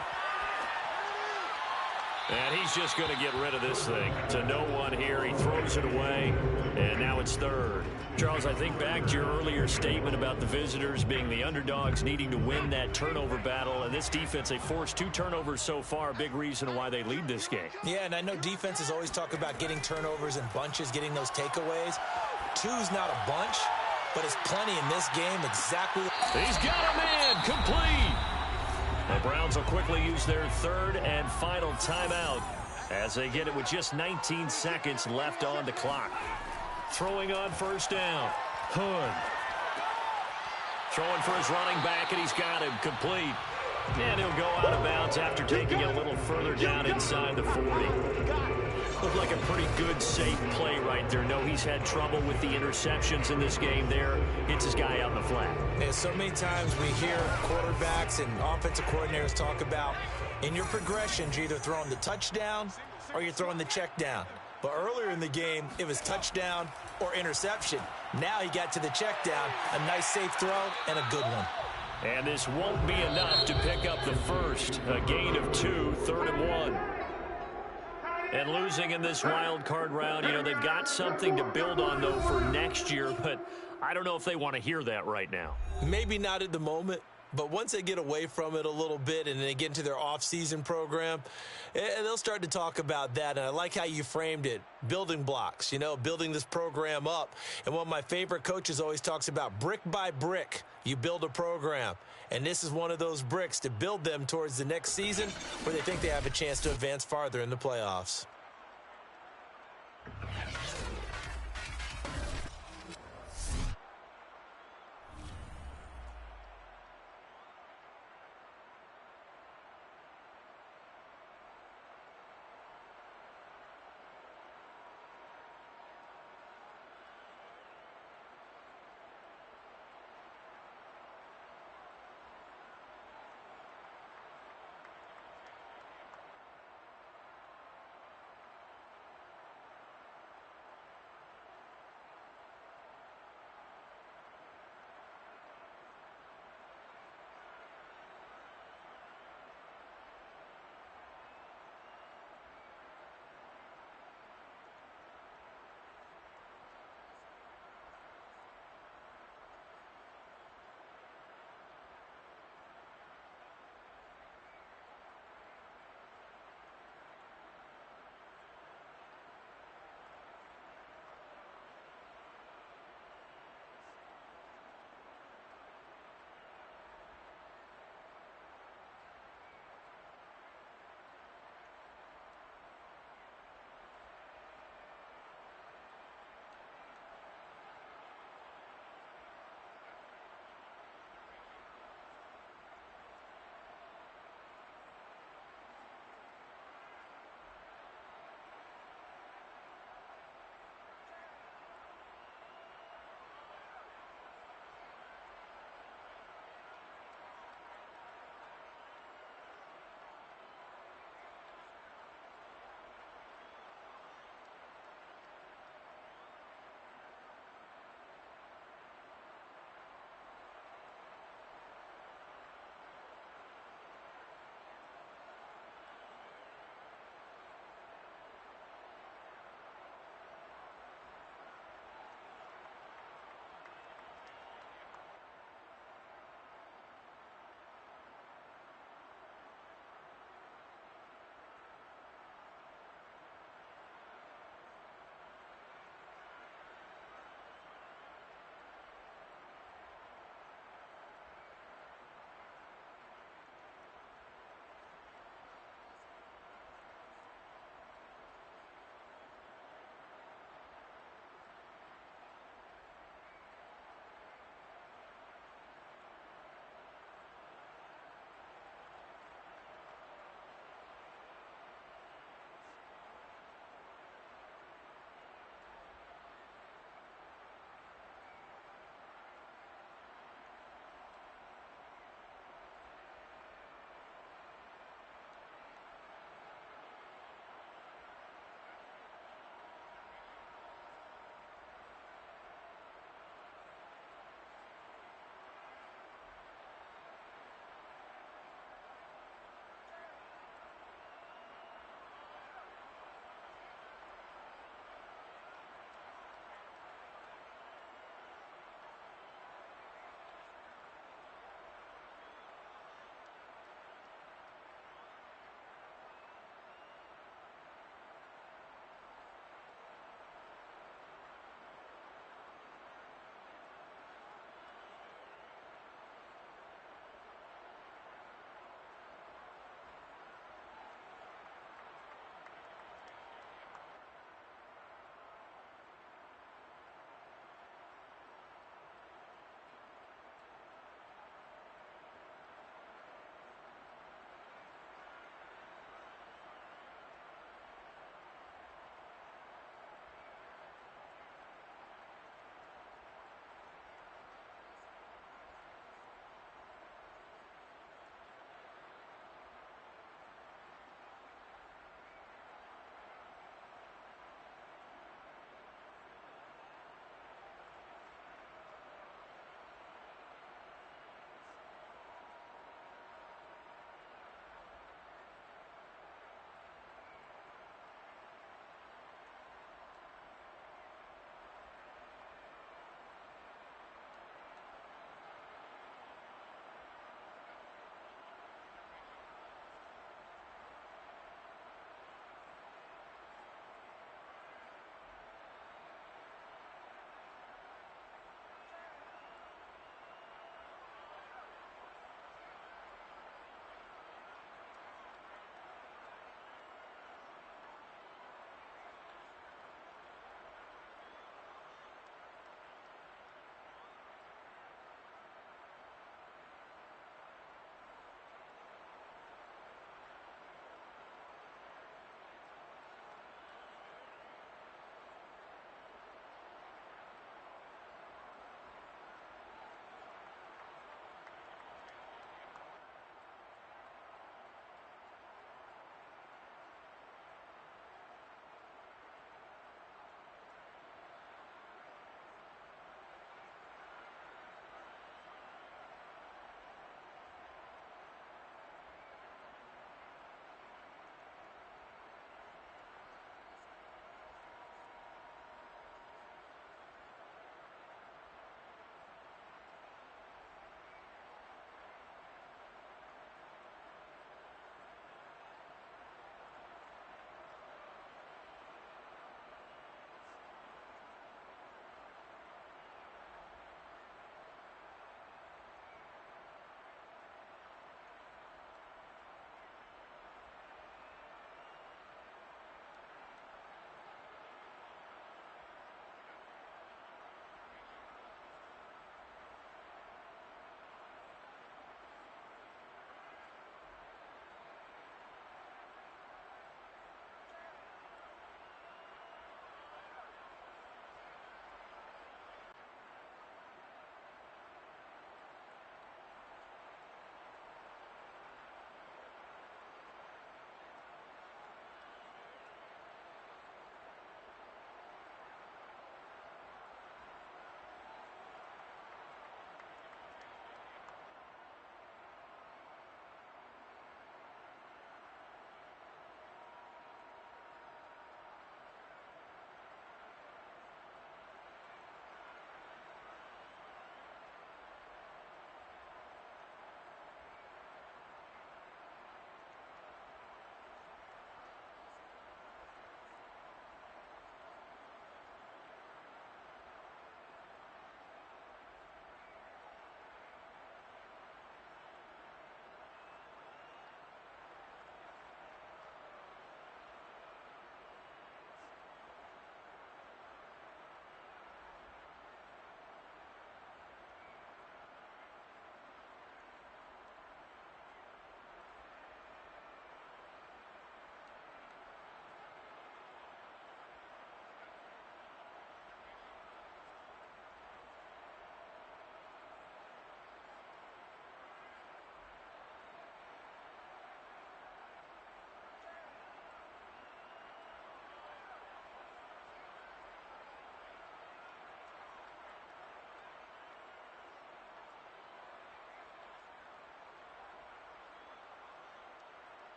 And he's just going to get rid of this thing. To no one here. He throws it away, and now it's third. Charles, I think back to your earlier statement about the visitors being the underdogs needing to win that turnover battle. And this defense, they forced 2 turnovers so far. Big reason why they lead this game.
Yeah, and I know defenses always talk about getting turnovers in bunches, getting those takeaways. 2's not a bunch, but it's plenty in this game. Exactly.
He's got a man. Complete. The Browns will quickly use their third and final timeout as they get it with just 19 seconds left on the clock. Throwing on first down. Hood. Throwing for his running back, and he's got him complete. And he'll go out of bounds after taking it a little further down inside the 40. Looked like a pretty good, safe play right there. No, he's had trouble with the interceptions in this game there. Hits his guy out in the flat.
And so many times we hear quarterbacks and offensive coordinators talk about in your progressions, you're either throwing the touchdown or you're throwing the check down. But earlier in the game, it was touchdown or interception. Now he got to the check down, a nice safe throw, and a good one.
And this won't be enough to pick up the first. A gain of 2, 3rd and 1. And losing in this wild card round, you know, they've got something to build on, though, for next year. But I don't know if they want to hear that right now.
Maybe not at the moment, but once they get away from it a little bit and they get into their off-season program, they'll start to talk about that. And I like how you framed it, building blocks, you know, building this program up. And one of my favorite coaches always talks about brick by brick, you build a program. And this is one of those bricks to build them towards the next season where they think they have a chance to advance farther in the playoffs.